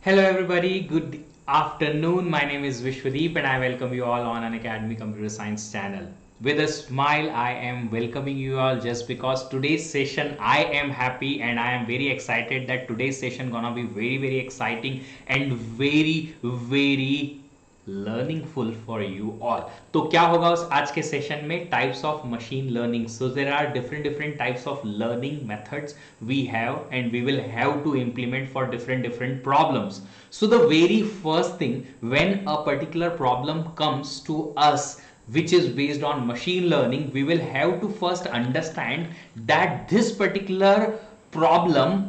Hello everybody, good afternoon. My name is Vishwadeep and I welcome you all on an Academy Computer Science channel. With a smile, I am welcoming you all just because today's session I am happy and I am very excited that today's session gonna be very exciting and very learningful for you all. तो क्या होगा उस आज के session में? Types of machine learning. So there are different types of learning methods we have and we will have to implement for different problems. So the very first thing, when a particular problem comes to us which is based on machine learning, we will have to first understand that this particular problem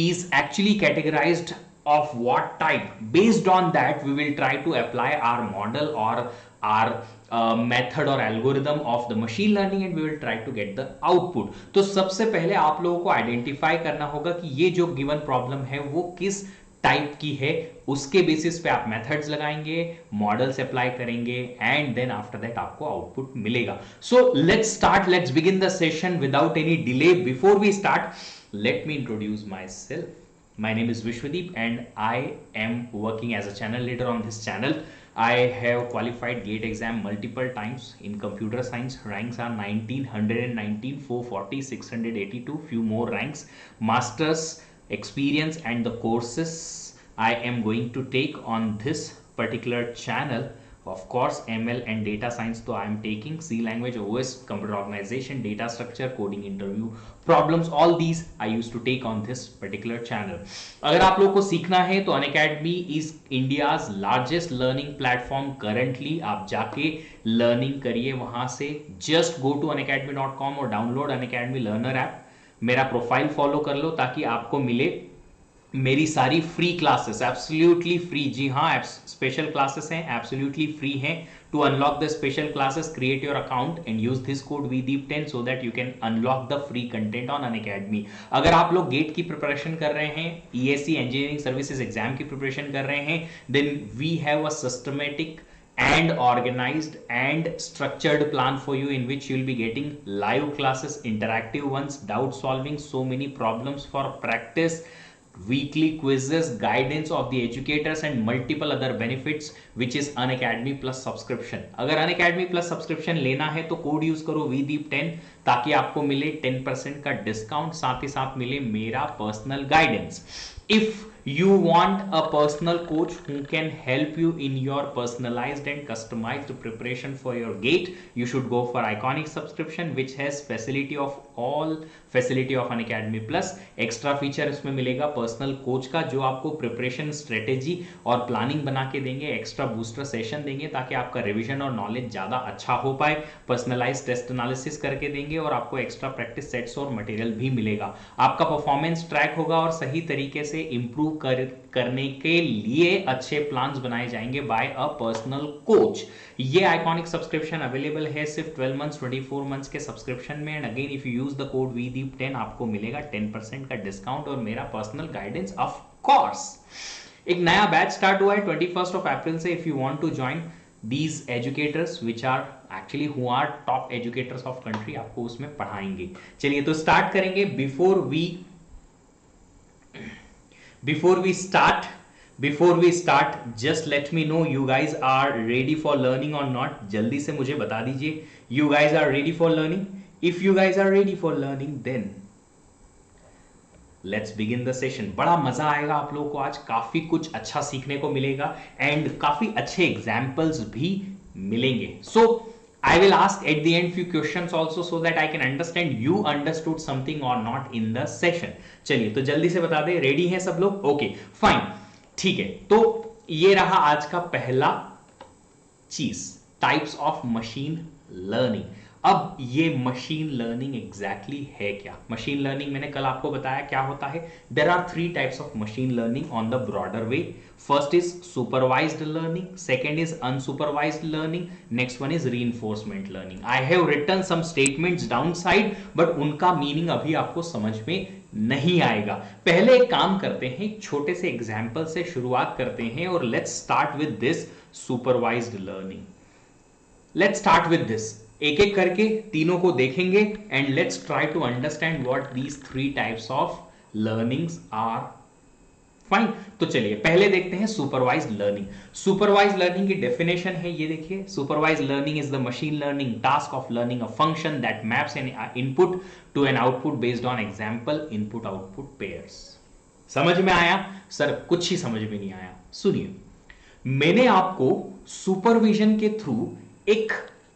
is actually categorized of what type. Based on that we will try to apply our model or our method or algorithm of the machine learning and we will try to get the output. तो सबसे पहले आप लोगों को identify करना होगा कि ये जो गिवन प्रॉब्लम है वो किस टाइप की है. उसके बेसिस पे आप मेथड्स लगाएंगे, मॉडल्स अप्लाई करेंगे एंड देन आफ्टर दैट आपको आउटपुट मिलेगा. So let's begin the session without any delay. Before we start, let me introduce myself. My name is Vishwadeep and I am working as a channel leader on this channel. I have qualified GATE exam multiple times in computer science. Ranks are 19, 119, 440, 682, few more ranks. Masters experience and the courses I am going to take on this particular channel. Of course, ML and data science तो I am taking. C language, OS, computer organization, data structure, coding interview problems, all these I used to take on this particular channel. अगर आप लोग को सीखना है तो Unacademy is India's largest learning platform currently. आप जाके लर्निंग करिए वहां से. Just go to unacademy.com और डाउनलोड अनअकैडमी लर्नर ऐप. मेरा प्रोफाइल फॉलो कर लो ताकि आपको मिले मेरी सारी फ्री क्लासेस एब्सोल्युटली फ्री. जी हाँ, स्पेशल क्लासेस हैं, एब्सोल्युटली फ्री हैं. To unlock the special classes, create your account and use this code VDEEP10 so that you can unlock the free content on Unacademy. अगर आप लोग gate की preparation कर रहे हैं, ESC इंजीनियरिंग सर्विसेज एग्जाम की preparation कर रहे हैं, then we have a systematic and organized and structured plan for you in which you will be getting live classes, interactive ones, doubt solving, so many problems for practice, weekly quizzes, guidance of the educators and multiple other benefits which is Unacademy plus subscription. अगर Unacademy plus subscription लेना है तो code use करो VDEEP10 ताकि आपको मिले 10% का discount, साथ ही साथ मिले मेरा personal guidance. If you want a personal coach who can help you in your personalized and customized preparation for your GATE, you should go for Iconic subscription which has facility of all facility of Unacademy plus. Extra feature इसमें मिलेगा personal coach का जो आपको preparation strategy और planning बना के देंगे, extra booster session देंगे ताकि आपका रिवीजन और नॉलेज ज्यादा अच्छा हो पाए, पर्सनलाइज टेस्ट एनालिसिस करके देंगे और आपको एक्स्ट्रा प्रैक्टिस सेट्स और मटेरियल भी मिलेगा. आपका परफॉर्मेंस ट्रैक होगा और सही तरीके से इंप्रूव करने के लिए अच्छे प्लान्स बनाए जाएंगे बाय अ पर्सनल कोच. ये आइकॉनिक सब्सक्रिप्शन अवेलेबल है सिर्फ 12 मंथ्स 24 मंथ्स के सब्सक्रिप्शन में and again if you use the code VDEEP10 आपको मिलेगा 10% का डिस्काउंट और मेरा पर्सनल गाइडेंस ऑफ कोर्स. एक नया बैच स्टार्ट हुआ है 21st ऑफ अप्रैल से. If you want to join these educators which are actually who are top educators of country, आपको उसमें पढ़ाएंगे. चलिए तो स्टार्ट करेंगे. Before we start, just let me know you guys are ready for learning or not. जल्दी से मुझे बता दीजिए you guys are ready for learning. If you guys are ready for learning, then let's begin the session. बड़ा मजा आएगा आप लोगों को आज. काफी कुछ अच्छा सीखने को मिलेगा एंड काफी अच्छे एग्जाम्पल्स भी मिलेंगे. So I will ask at the end few questions also so that I can understand you understood something or not in the session. चलिए तो जल्दी से बता दें. रेडी हैं सब लोग? ओके फाइन, ठीक है. तो ये रहा आज का पहला चीज, टाइप्स ऑफ मशीन लर्निंग. अब ये मशीन लर्निंग एग्जैक्टली है क्या? मशीन लर्निंग मैंने कल आपको बताया क्या होता है. There are 3 types of machine learning on the broader way. First is supervised learning, second is unsupervised learning, next one is reinforcement learning. I have written some statements down side but उनका meaning अभी आपको समझ में नहीं आएगा. पहले एक काम करते हैं, छोटे से एग्जाम्पल से शुरुआत करते हैं और let's start with this supervised learning. Let's start with this. एक एक करके तीनों को देखेंगे and let's try to understand what these 3 types of learnings are fine. तो चलिए पहले देखते हैं सुपरवाइज्ड लर्निंग। सुपरवाइज्ड लर्निंग की डेफिनेशन है, ये देखिए, supervised learning is the machine learning task of learning a function that maps an input to an output based on example input output pairs. समझ में आया? सर कुछ ही समझ में नहीं आया। सुनिए, मैंने आपको सुपरविजन के थ्रू एक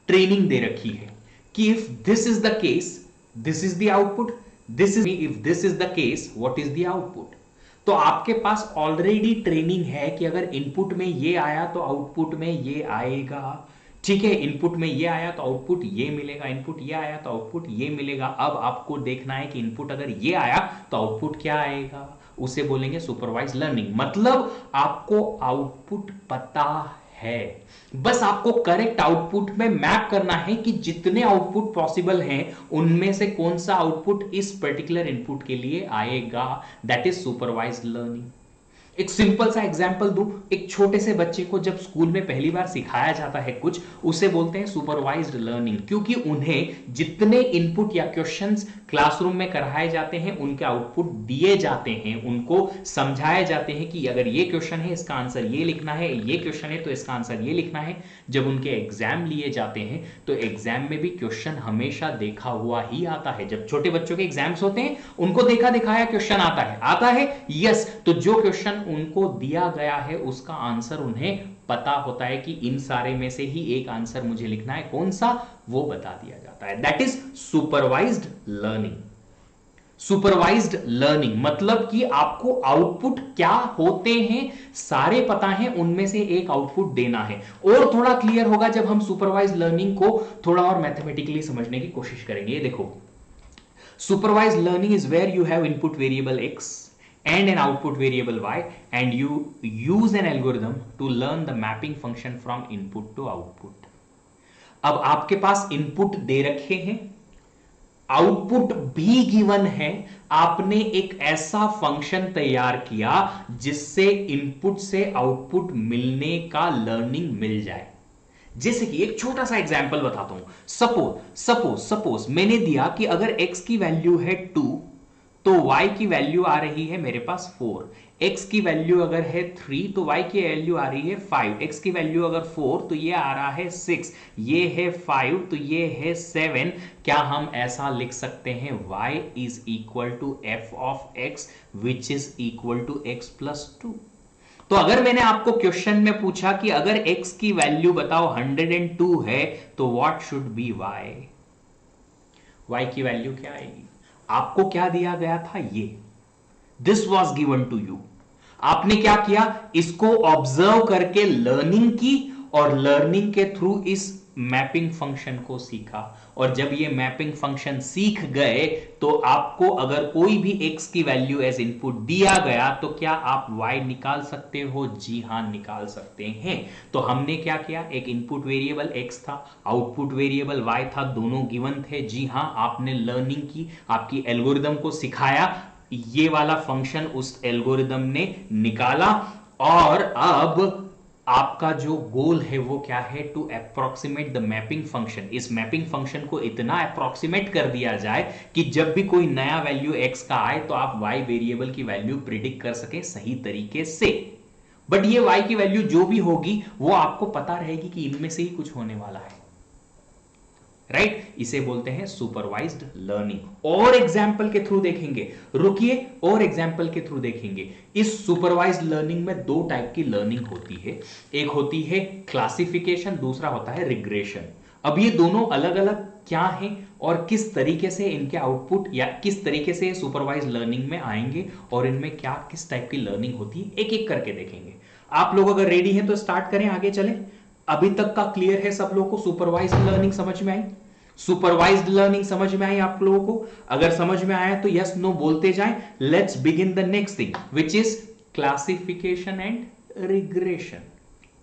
ट्रेनिंग दे रखी है कि if this is the case this is the output, this is, if this is the case what is the output. तो आपके पास ऑलरेडी ट्रेनिंग है कि अगर इनपुट में ये आया तो आउटपुट में ये आएगा। ठीक है, इनपुट में ये आया तो आउटपुट ये मिलेगा, इनपुट ये आया तो आउटपुट ये मिलेगा। अब आपको देखना है कि इनपुट अगर ये आया तो आउटपुट क्या आएगा, उसे बोलेंगे सुपरवाइज्ड लर्निंग। मतलब आपको आउटपुट पता है, बस आपको करेक्ट आउटपुट में मैप करना है कि जितने आउटपुट पॉसिबल हैं उनमें से कौन सा आउटपुट इस पर्टिकुलर इनपुट के लिए आएगा। That is supervised learning. एक सिंपल सा एग्जांपल दूं, एक छोटे से बच्चे को जब स्कूल में पहली बार सिखाया जाता है कुछ, उसे बोलते हैं सुपरवाइज्ड लर्निंग, क्योंकि उन्हें जितने इनपुट या क्वेश्चंस क्लासरूम में कराए जाते हैं उनके आउटपुट दिए जाते हैं, उनको समझाए जाते हैं कि अगर ये क्वेश्चन है इसका आंसर ये लिखना है, ये क्वेश्चन है तो इसका आंसर ये लिखना है। जब उनके एग्जाम लिए जाते हैं तो एग्जाम में भी क्वेश्चन हमेशा देखा हुआ ही आता है। जब छोटे बच्चों के एग्जाम्स होते हैं उनको देखा दिखाया क्वेश्चन आता है यस, तो जो क्वेश्चन उनको दिया गया है उसका आंसर उन्हें पता होता है कि इन सारे में से ही एक आंसर मुझे लिखना है, कौन सा वो बता दिया जाता है। That is supervised learning. Supervised learning मतलब कि आपको आउटपुट क्या होते हैं सारे पता है, उनमें से एक आउटपुट देना है। और थोड़ा क्लियर होगा जब हम सुपरवाइज्ड लर्निंग को थोड़ा और मैथमेटिकली समझने की कोशिश करेंगे। देखो, supervised learning is where you have input variable x and an output variable y and you use an algorithm to learn the mapping function from input to output। अब आपके पास इनपुट दे रखे हैं, आउटपुट भी गिवन है, आपने एक ऐसा function तैयार किया जिससे इनपुट से आउटपुट मिलने का लर्निंग मिल जाए। जैसे कि एक छोटा सा एग्जांपल बताता हूं। सपोज मैंने दिया कि अगर x की वैल्यू है 2 तो y की वैल्यू आ रही है मेरे पास 4, x की वैल्यू अगर है 3 तो y की वैल्यू आ रही है 5, x की वैल्यू अगर 4 तो ये आ रहा है 6, ये है 5 तो ये है 7। क्या हम ऐसा लिख सकते हैं y is equal to f of x which is equal to x plus 2। तो अगर मैंने आपको क्वेश्चन में पूछा कि अगर x की वैल्यू बताओ 102 है तो व्हाट शुड बी y की वैल्यू क्या आएगी? आपको क्या दिया गया था? ये this was given to you. आपने क्या किया? इसको ऑब्जर्व करके लर्निंग की और लर्निंग के थ्रू इस मैपिंग फंक्शन को सीखा। और जब ये मैपिंग फंक्शन सीख गए तो आपको अगर कोई भी x की वैल्यू एज इनपुट दिया गया तो क्या आप y निकाल सकते हो? जी हां, निकाल सकते हैं। तो हमने क्या किया? एक इनपुट वेरिएबल x था, आउटपुट वेरिएबल y था, दोनों गिवन थे। जी हां, आपने लर्निंग की, आपकी एल्गोरिदम को सिखाया, ये वाला फंक्शन उस एल्गोरिदम ने निकाला। और अब आपका जो गोल है वो क्या है? To approximate the mapping function. इस मैपिंग फंक्शन को इतना अप्रोक्सीमेट कर दिया जाए कि जब भी कोई नया वैल्यू x का आए तो आप y वेरिएबल की वैल्यू प्रिडिक्ट कर सके सही तरीके से। बट ये y की वैल्यू जो भी होगी वो आपको पता रहेगी कि इनमें से ही कुछ होने वाला है, राइट? इसे बोलते हैं सुपरवाइज्ड लर्निंग। और एग्जाम्पल के थ्रू देखेंगे, रुकिए, और एग्जाम्पल के थ्रू देखेंगे। इस सुपरवाइज्ड लर्निंग में दो टाइप की लर्निंग होती है, एक होती है क्लासिफिकेशन, दूसरा होता है रिग्रेशन। अब ये दोनों अलग अलग क्या हैं और किस तरीके से इनके आउटपुट या किस तरीके से सुपरवाइज्ड लर्निंग में आएंगे और इनमें क्या किस टाइप की लर्निंग होती है, एक एक करके देखेंगे। आप लोग अगर रेडी हैं तो स्टार्ट करें, आगे चलें। अभी तक का क्लियर है सब लोगों को? सुपरवाइज्ड लर्निंग समझ में आई? सुपरवाइज्ड लर्निंग समझ में आई आप लोगों को? अगर समझ में आया तो यस नो बोलते जाएं। Let's begin the next thing which is classification and regression.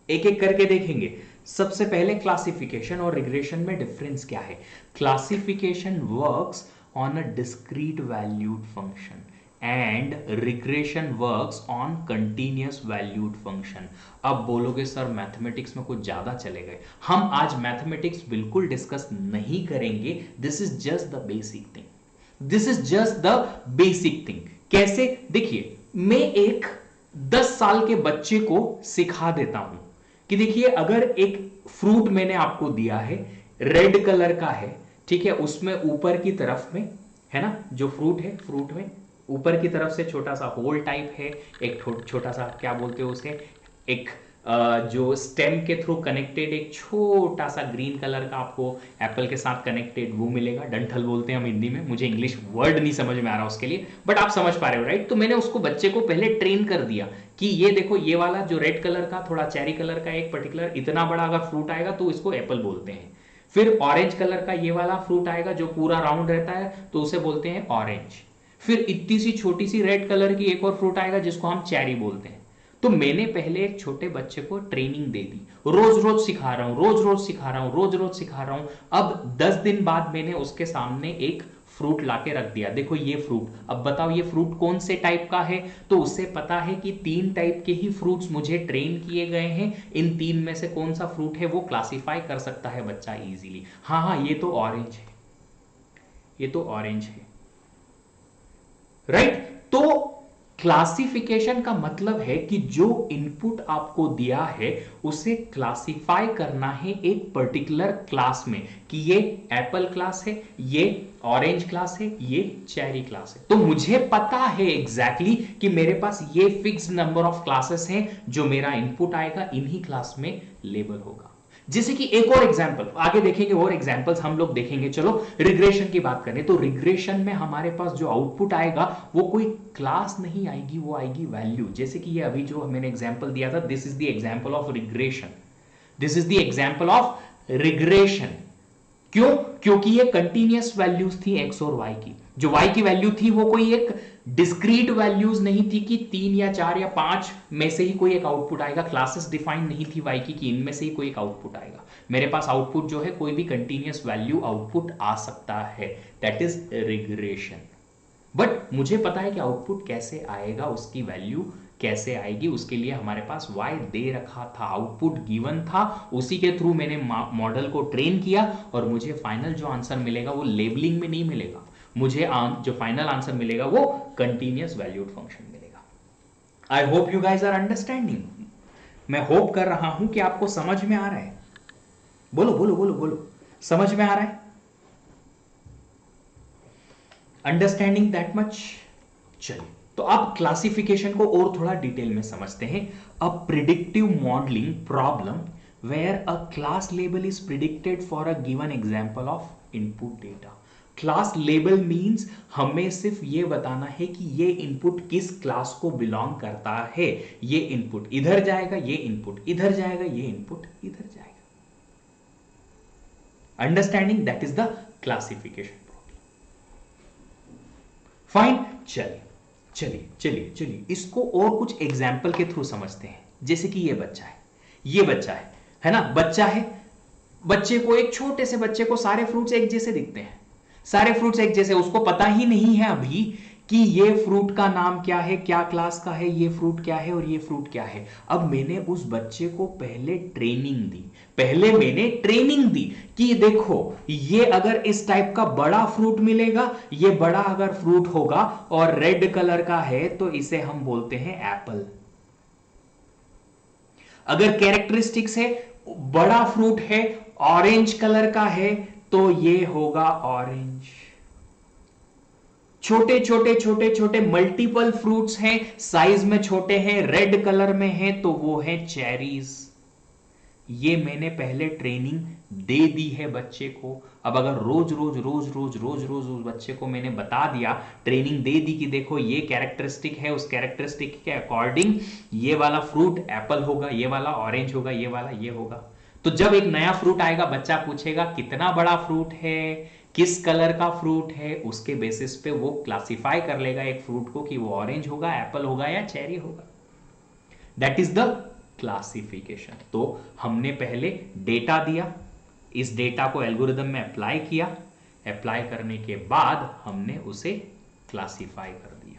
एक एक करके देखेंगे। सबसे पहले क्लासिफिकेशन और रिग्रेशन में डिफरेंस क्या है? Classification works on a discrete valued function and regression works on continuous valued function. अब बोलोगे सर मैथमेटिक्स में कुछ ज्यादा चले गए। हम आज मैथमेटिक्स बिल्कुल डिस्कस नहीं करेंगे। This is just the basic thing, this is just the basic thing. कैसे? देखिए, मैं एक 10 साल के बच्चे को सिखा देता हूं कि देखिए अगर एक फ्रूट मैंने आपको दिया है, रेड कलर का है, ठीक है, उसमें ऊपर की तरफ में है ना, जो फ्रूट है, फ्रूट में ऊपर की तरफ से छोटा सा होल टाइप है, एक छोटा सा क्या बोलते हो उसे, एक जो स्टेम के थ्रू कनेक्टेड एक छोटा सा ग्रीन कलर का आपको एप्पल के साथ कनेक्टेड वो मिलेगा, डंठल बोलते हैं हम हिंदी में, मुझे इंग्लिश वर्ड नहीं समझ में आ रहा उसके लिए, बट आप समझ पा रहे हो राइट। तो मैंने उसको बच्चे को पहले ट्रेन कर दिया कि ये देखो ये वाला जो रेड कलर का थोड़ा चेरी कलर का एक पर्टिकुलर इतना बड़ा अगर फ्रूट आएगा तो इसको एप्पल बोलते हैं। फिर ऑरेंज कलर का ये वाला फ्रूट आएगा जो पूरा राउंड रहता है तो उसे बोलते हैं ऑरेंज। फिर इतनी सी छोटी सी रेड कलर की एक और फ्रूट आएगा जिसको हम चेरी बोलते हैं। तो मैंने पहले एक छोटे बच्चे को ट्रेनिंग दे दी, रोज रोज सिखा रहा हूं, रोज रोज सिखा रहा हूं, रोज रोज सिखा रहा हूं। अब 10 दिन बाद मैंने उसके सामने एक फ्रूट लाके रख दिया, देखो ये फ्रूट, अब बताओ ये फ्रूट कौन से टाइप का है। तो उससे पता है कि 3 टाइप के ही फ्रूट्स मुझे ट्रेन किए गए हैं, इन 3 में से कौन सा फ्रूट है वो क्लासिफाई कर सकता है बच्चा इजीली। हाँ हाँ ये तो ऑरेंज है, ये तो ऑरेंज है, राइट। तो क्लासिफिकेशन का मतलब है कि जो इनपुट आपको दिया है उसे क्लासिफाई करना है एक पर्टिकुलर क्लास में, कि ये एप्पल क्लास है, ये ऑरेंज क्लास है, ये चेरी क्लास है। तो मुझे पता है एग्जैक्टली कि मेरे पास ये फिक्स्ड नंबर ऑफ क्लासेस हैं, जो मेरा इनपुट आएगा इन्हीं क्लास में लेबल होगा। जैसे कि एक और एग्जांपल आगे देखेंगे, और एग्जांपल्स हम लोग देखेंगे। चलो रिग्रेशन की बात करें तो रिग्रेशन में हमारे पास जो आउटपुट आएगा वो कोई क्लास नहीं आएगी, वो आएगी वैल्यू। जैसे कि ये अभी जो मैंने एग्जांपल दिया था, this is the example of regression, this is the example of regression. क्यों? क्योंकि ये कंटिन्यूअस वैल्यूज थी एक्स और वाई की। जो वाई की वैल्यू थी वो कोई एक डिस्क्रीट वैल्यूज नहीं थी कि 3 या 4 या 5 में से ही कोई एक आउटपुट आएगा। क्लासेस डिफाइन नहीं थी वाई की कि इनमें से ही कोई एक आउटपुट आएगा। मेरे पास आउटपुट जो है कोई भी कंटिन्यूअस वैल्यू आउटपुट आ सकता है, दैट इज रिग्रेशन। बट मुझे पता है कि आउटपुट कैसे आएगा, उसकी वैल्यू कैसे आएगी, उसके लिए हमारे पास y दे रखा था, आउटपुट गिवन था, उसी के थ्रू मैंने मॉडल को ट्रेन किया और मुझे फाइनल जो आंसर मिलेगा वो लेबलिंग में नहीं मिलेगा, मुझे जो फाइनल आंसर मिलेगा वो कंटिन्यूअस वैल्यूड फंक्शन मिलेगा। I hope you guys are understanding. मैं होप कर रहा हूं कि आपको समझ में आ रहा है। बोलो बोलो बोलो बोलो, समझ में आ रहा है? Understanding that much. चलिए तो अब क्लासिफिकेशन को और थोड़ा डिटेल में समझते हैं। A predictive modelling problem where a class label is predicted for a given example of input data. Class label means हमें सिर्फ ये बताना है कि ये इनपुट किस क्लास को बिलोंग करता है। ये इनपुट इधर जाएगा, ये इनपुट इधर जाएगा, ये इनपुट इधर जाएगा। Understanding that is the classification problem. Fine, चलिए चलिए चलिए चलिए इसको और कुछ एग्जाम्पल के थ्रू समझते हैं। जैसे कि ये बच्चा है, ये बच्चा है ना, बच्चा है, बच्चे को, एक छोटे से बच्चे को सारे फ्रूट्स एक जैसे दिखते हैं, सारे फ्रूट्स एक जैसे, उसको पता ही नहीं है अभी कि ये फ्रूट का नाम क्या है, क्या क्लास का है, ये फ्रूट क्या है और ये फ्रूट क्या है। अब मैंने उस बच्चे को पहले ट्रेनिंग दी, पहले मैंने ट्रेनिंग दी कि देखो ये अगर इस टाइप का बड़ा फ्रूट मिलेगा, ये बड़ा अगर फ्रूट होगा और रेड कलर का है तो इसे हम बोलते हैं एप्पल। अगर कैरेक्टरिस्टिक्स है, बड़ा फ्रूट है, ऑरेंज कलर का है तो ये होगा ऑरेंज। छोटे छोटे छोटे छोटे मल्टीपल फ्रूट्स हैं, साइज में छोटे हैं, रेड कलर में हैं तो वो है चेरीज। ये मैंने पहले ट्रेनिंग दे दी है बच्चे को। अब अगर रोज रोज रोज रोज रोज रोज उस बच्चे को मैंने बता दिया, ट्रेनिंग दे दी कि देखो ये कैरेक्टरिस्टिक है, उस कैरेक्टरिस्टिक के अकॉर्डिंग ये वाला फ्रूट एप्पल होगा, ये वाला ऑरेंज होगा, ये वाला ये होगा। तो जब एक नया फ्रूट आएगा, बच्चा पूछेगा कितना बड़ा फ्रूट है, किस कलर का फ्रूट है, उसके बेसिस पे वो क्लासिफाई कर लेगा एक फ्रूट को कि वो ऑरेंज होगा, एप्पल होगा या चेरी होगा। That is the classification. तो हमने पहले डेटा दिया, इस डेटा को एल्गोरिदम में अप्लाई किया, अप्लाई करने के बाद हमने उसे क्लासिफाई कर दिया।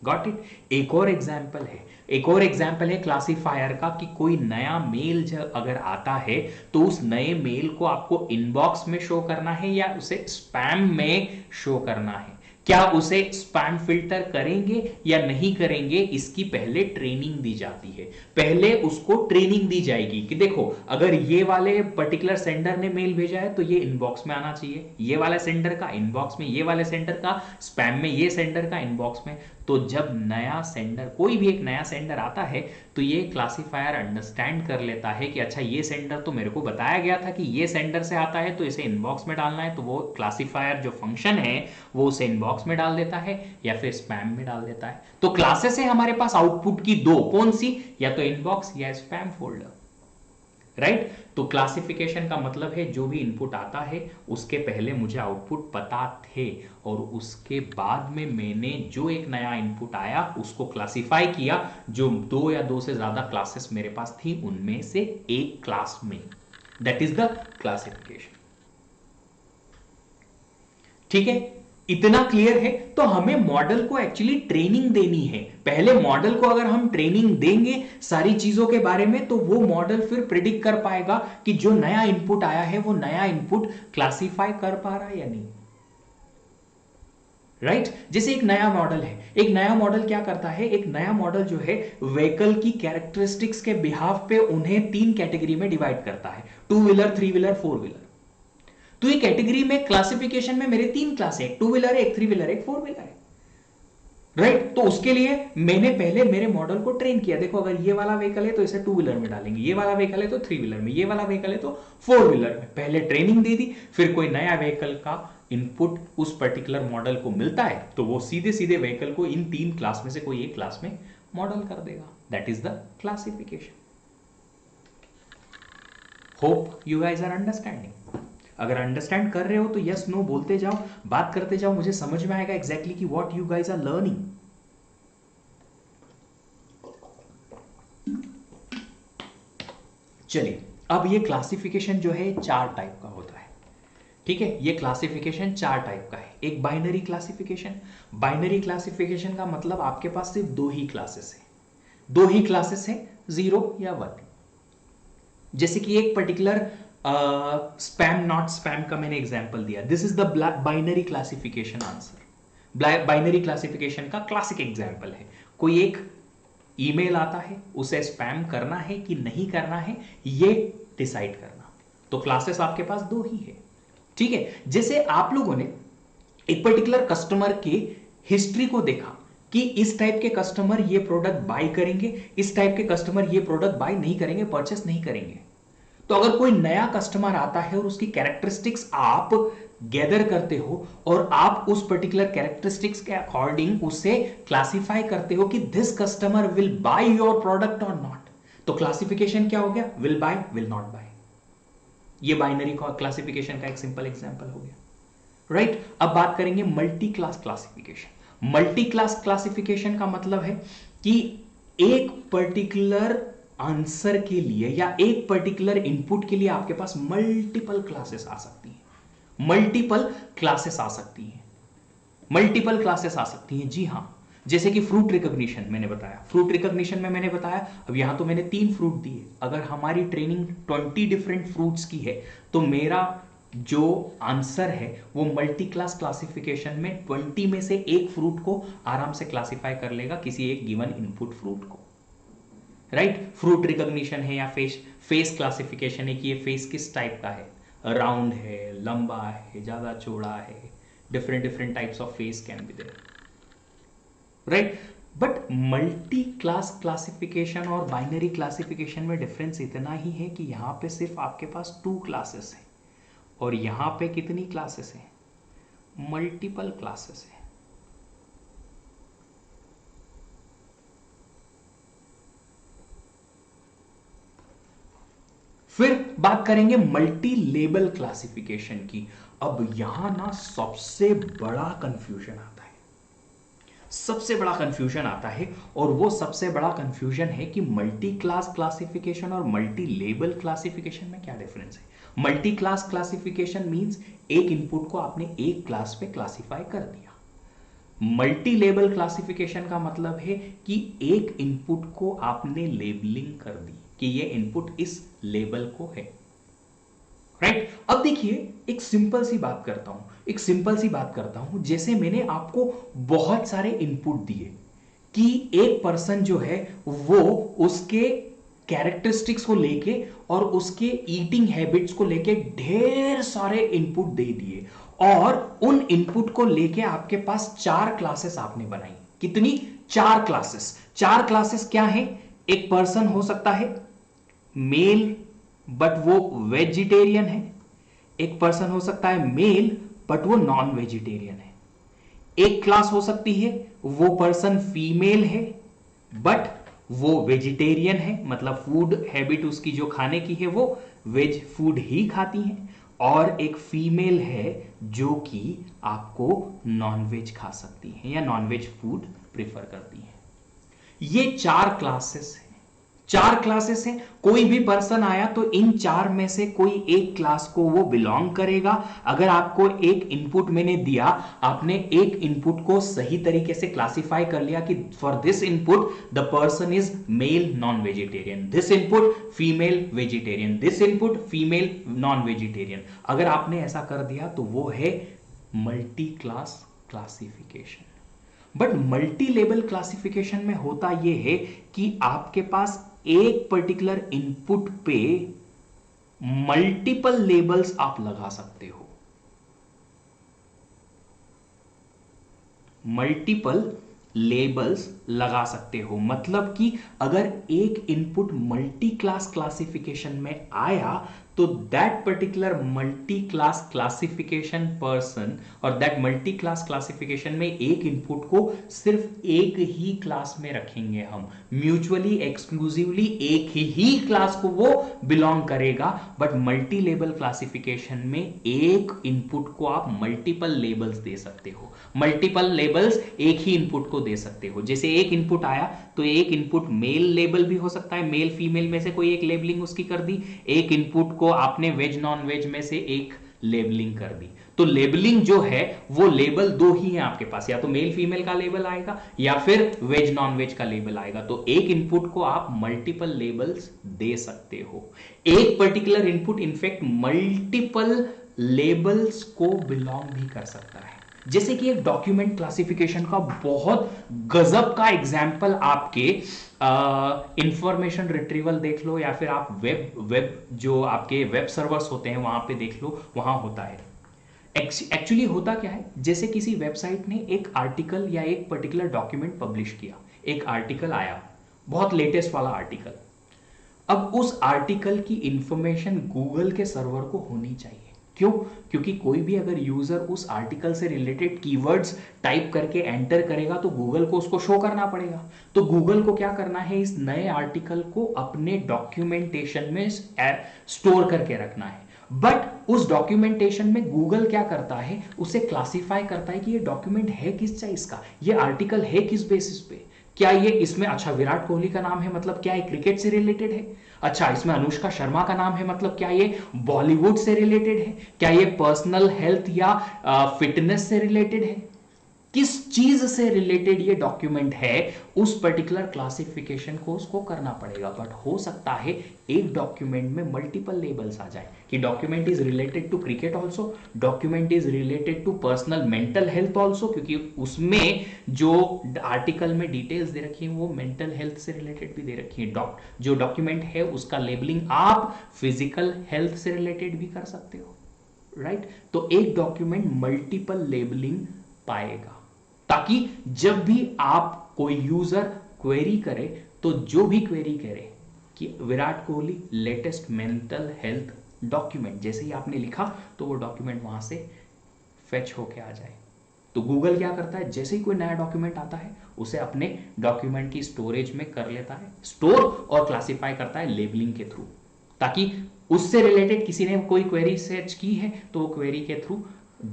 Got it? एक और एग्जाम्पल है, एक और एग्जाम्पल है क्लासिफायर का कि कोई नया मेल जब अगर आता है तो उस नए मेल को आपको इनबॉक्स में शो करना है या उसे स्पैम में शो करना है। क्या उसे स्पैम फिल्टर करेंगे या नहीं करेंगे, इसकी पहले ट्रेनिंग दी जाती है। पहले उसको ट्रेनिंग दी जाएगी कि देखो अगर ये वाले पर्टिकुलर सेंडर ने मेल भेजा है तो ये इनबॉक्स में आना चाहिए, ये वाला सेंडर का इनबॉक्स में, ये वाले सेंडर का स्पैम में, ये सेंडर का इनबॉक्स में। तो जब नया सेंडर, कोई भी एक नया सेंडर आता है तो ये क्लासिफायर अंडरस्टैंड कर लेता है कि अच्छा ये सेंडर तो मेरे को बताया गया था कि ये सेंडर से आता है तो इसे इनबॉक्स में डालना है, तो वो क्लासिफायर जो फंक्शन है वो उसे इनबॉक्स में डाल देता है या फिर स्पैम में डाल देता है। तो क्लासेस है हमारे पास आउटपुट की दो, कौन सी, या तो इनबॉक्स या स्पैम फोल्डर, राइट। तो क्लासिफिकेशन का मतलब है जो भी इनपुट आता है उसके पहले मुझे आउटपुट पता थे और उसके बाद में मैंने जो एक नया इनपुट आया उसको क्लासिफाई किया, जो दो या दो से ज्यादा क्लासेस मेरे पास थी उनमें से एक क्लास में, दैट इज द क्लासिफिकेशन। ठीक है, इतना क्लियर है। तो हमें मॉडल को एक्चुअली ट्रेनिंग देनी है। पहले मॉडल को अगर हम ट्रेनिंग देंगे सारी चीजों के बारे में तो वो मॉडल फिर प्रिडिक्ट कर पाएगा कि जो नया इनपुट आया है वो नया इनपुट क्लासिफाई कर पा रहा है या नहीं, राइट। जैसे एक नया मॉडल है, एक नया मॉडल क्या करता है, एक नया मॉडल जो है व्हीकल की कैरेक्टरिस्टिक्स के बिहाफ पे उन्हें तीन कैटेगरी में डिवाइड करता है, two wheeler, three wheeler, four wheeler. तो ये कैटेगरी में क्लासिफिकेशन में मेरे तीन क्लास है, एक टू व्हीलर है, एक थ्री व्हीलर है, एक फोर व्हीलर है, राइट। तो उसके लिए मैंने पहले मेरे मॉडल को ट्रेन किया, देखो अगर ये वाला व्हीकल है तो इसे टू व्हीलर में डालेंगे, ये वाला व्हीकल है तो थ्री व्हीलर में, ये वाला व्हीकल है तो फोर व्हीलर में। पहले ट्रेनिंग दे दी, फिर कोई नया व्हीकल का इनपुट उस पर्टिकुलर मॉडल को मिलता है तो वो सीधे सीधे व्हीकल को इन तीन क्लास में से कोई एक क्लास में मॉडल कर देगा, that is the classification. Hope you guys are understanding. अगर अंडरस्टैंड कर रहे हो तो यस नो बोलते जाओ, बात करते जाओ, मुझे समझ में आएगा एग्जैक्टली कि what you guys are learning. चलिए, अब ये क्लासिफिकेशन जो है चार टाइप का होता है, ठीक है। ये क्लासिफिकेशन चार टाइप का है। एक बाइनरी क्लासिफिकेशन, बाइनरी क्लासिफिकेशन का मतलब आपके पास सिर्फ दो ही क्लासेस है, दो ही क्लासेस है, जीरो या वन। जैसे कि एक पर्टिकुलर स्पैम नॉट स्पैम का मैंने एग्जांपल दिया, this is the binary classification answer. Binary classification का क्लासिक एग्जांपल है, कोई एक ईमेल आता है, उसे स्पैम करना है कि नहीं करना है ये डिसाइड करना। तो क्लासेस आपके पास दो ही है, ठीक है। जैसे आप लोगों ने एक पर्टिकुलर कस्टमर के हिस्ट्री को देखा कि इस टाइप के कस्टमर ये प्रोडक्ट बाय करेंगे, इस टाइप के कस्टमर ये प्रोडक्ट बाय नहीं करेंगे, परचेस नहीं करेंगे। तो अगर कोई नया कस्टमर आता है और उसकी कैरेक्टरिस्टिक्स आप गैदर करते हो और आप उस पर्टिकुलर कैरेक्टरिस्टिक्स के अकॉर्डिंग उसे क्लासिफाई करते हो कि this customer will buy your product और नॉट, तो क्लासिफिकेशन क्या हो गया, will buy, will not buy. ये बाइनरी क्लासिफिकेशन का एक सिंपल एग्जांपल हो गया, राइट। अब बात करेंगे multi class classification. Multi class classification का मतलब है कि एक पर्टिकुलर आंसर के लिए या एक पर्टिकुलर इनपुट के लिए आपके पास मल्टीपल क्लासेस आ सकती हैं, मल्टीपल क्लासेस आ सकती हैं, मल्टीपल क्लासेस आ सकती हैं, जी हां। जैसे कि फ्रूट रिकॉग्निशन मैंने बताया, फ्रूट रिकॉग्निशन में मैंने बताया, अब यहां तो मैंने 3 फ्रूट दिए, अगर हमारी ट्रेनिंग 20 डिफरेंट फ्रूट्स की है तो मेरा जो आंसर है वो मल्टी क्लास क्लासिफिकेशन में 20 में से एक फ्रूट को आराम से क्लासिफाई कर लेगा, किसी एक गिवन इनपुट फ्रूट को, राइट। फ्रूट रिकॉग्निशन है या फेस क्लासिफिकेशन है कि ये फेस किस टाइप का है, राउंड है, लंबा है, ज्यादा चौड़ा है, different different types of face can be there, right. But multi class classification और बाइनरी क्लासिफिकेशन में डिफरेंस इतना ही है कि यहां पे सिर्फ आपके पास 2 क्लासेस है और यहां पे कितनी क्लासेस है, मल्टीपल क्लासेस है। फिर बात करेंगे मल्टी लेबल क्लासिफिकेशन की। अब यहां ना सबसे बड़ा कंफ्यूजन आता है, सबसे बड़ा कंफ्यूजन आता है और वो सबसे बड़ा कंफ्यूजन है कि मल्टी क्लास क्लासिफिकेशन और मल्टी लेबल क्लासिफिकेशन में क्या डिफरेंस है। मल्टी क्लास क्लासिफिकेशन मींस एक इनपुट को आपने एक क्लास पे क्लासिफाई कर दिया, मल्टी लेबल क्लासिफिकेशन का मतलब है कि एक इनपुट को आपने लेबलिंग कर दी कि ये इनपुट इस लेबल को है, राइट। अब देखिए एक सिंपल सी बात करता हूं, जैसे मैंने आपको बहुत सारे इनपुट दिए कि एक पर्सन जो है वो उसके कैरेक्टरिस्टिक्स को लेके और उसके ईटिंग हैबिट्स को लेके ढेर सारे इनपुट दे दिए, और उन इनपुट को लेके आपके पास 4 क्लासेस आपने बनाई। कितनी? 4 क्लासेस। 4 क्लासेस क्या है? एक पर्सन हो सकता है मेल बट वो वेजिटेरियन है, एक पर्सन हो सकता है मेल बट वो नॉन वेजिटेरियन है, एक क्लास हो सकती है वो पर्सन फीमेल है बट वो वेजिटेरियन है, मतलब फूड हैबिट उसकी जो खाने की है वो वेज फूड ही खाती है, और एक फीमेल है जो कि आपको नॉन वेज खा सकती है या नॉन वेज फूड प्रेफर करती है। ये 4 क्लासेस हैं। 4 क्लासेस हैं। कोई भी पर्सन आया तो इन 4 में से कोई एक क्लास को वो बिलोंग करेगा। अगर आपको एक इनपुट मैंने दिया, आपने एक इनपुट को सही तरीके से क्लासिफाई कर लिया कि for this input the person is male non vegetarian, this input female vegetarian, this input female non vegetarian, अगर आपने ऐसा कर दिया तो वो है multi class classification. But multi level classification में होता यह है कि आपके पास एक पर्टिकुलर इनपुट पे मल्टीपल लेबल्स आप लगा सकते हो, मल्टीपल लेबल्स लगा सकते हो। मतलब कि अगर एक इनपुट मल्टी क्लास क्लासिफिकेशन में आया तो that particular multi class classification person और दैट मल्टी क्लास क्लासिफिकेशन में एक इनपुट को सिर्फ एक ही क्लास में रखेंगे हम, म्यूचुअली एक्सक्लूसिवली एक ही क्लास को वो बिलोंग करेगा। बट मल्टी लेबल क्लासिफिकेशन में एक इनपुट को आप मल्टीपल लेबल्स दे सकते हो, मल्टीपल लेबल्स एक ही इनपुट को दे सकते हो। जैसे एक इनपुट आया तो एक इनपुट मेल लेबल भी हो सकता है, मेल फीमेल में से कोई एक लेबलिंग उसकी कर दी, एक इनपुट को आपने वेज नॉन वेज में से एक लेबलिंग कर दी। तो लेबलिंग जो है वो लेबल 2 ही है आपके पास, या तो मेल फीमेल का लेबल आएगा या फिर वेज नॉन वेज का लेबल आएगा। तो एक इनपुट को आप मल्टीपल लेबल्स दे सकते हो। एक particular input in fact multiple labels को बिलोंग भी कर सकता है। जैसे कि एक डॉक्यूमेंट क्लासिफिकेशन का बहुत गजब का एग्जाम्पल आपके इंफॉर्मेशन रिट्रीवल देख लो, या फिर आप वेब जो आपके वेब सर्वर्स होते हैं वहां पे देख लो, वहां होता है। एक्चुअली होता क्या है, जैसे किसी वेबसाइट ने एक आर्टिकल या एक पर्टिकुलर डॉक्यूमेंट पब्लिश किया, एक आर्टिकल आया, बहुत लेटेस्ट वाला आर्टिकल। अब उस आर्टिकल की इंफॉर्मेशन गूगल के सर्वर को होनी चाहिए। क्यों? क्योंकि कोई भी अगर यूजर उस आर्टिकल से रिलेटेड कीवर्ड्स टाइप करके एंटर करेगा तो गूगल को उसको शो करना पड़ेगा। तो गूगल को क्या करना है, इस नए आर्टिकल को अपने डॉक्यूमेंटेशन में स्टोर करके रखना है। बट उस डॉक्यूमेंटेशन में गूगल क्या करता है, उसे क्लासिफाई करता है कि ये डॉक्यूमेंट है किस साइज का, ये आर्टिकल है किस बेसिस पे। क्या ये इसमें, अच्छा विराट कोहली का नाम है, मतलब क्या ये क्रिकेट से रिलेटेड है? अच्छा इसमें अनुष्का शर्मा का नाम है, मतलब क्या ये बॉलीवुड से रिलेटेड है? क्या ये पर्सनल हेल्थ या फिटनेस से रिलेटेड है? किस चीज से रिलेटेड ये डॉक्यूमेंट है, उस पर्टिकुलर क्लासिफिकेशन को उसको करना पड़ेगा। बट हो सकता है एक डॉक्यूमेंट में मल्टीपल लेबल्स आ जाए कि document is related to cricket also, document is related to personal mental health also, क्योंकि उसमें जो आर्टिकल में डिटेल्स दे रखी है वो मेंटल हेल्थ से रिलेटेड भी दे रखी है। जो डॉक्यूमेंट है उसका लेबलिंग आप फिजिकल हेल्थ से रिलेटेड भी कर सकते हो, राइट। तो एक डॉक्यूमेंट मल्टीपल लेबलिंग पाएगा, ताकि जब भी आप कोई यूजर क्वेरी करे तो जो भी क्वेरी करे कि Virat Kohli latest mental health document, जैसे ही आपने लिखा तो वो डॉक्यूमेंट वहां से फेच होके आ जाए। तो गूगल क्या करता है, जैसे ही कोई नया डॉक्यूमेंट आता है उसे अपने डॉक्यूमेंट की स्टोरेज में कर लेता है स्टोर, और क्लासिफाई करता है लेबलिंग के थ्रू, ताकि उससे रिलेटेड किसी ने कोई क्वेरी सर्च की है तो वो क्वेरी के थ्रू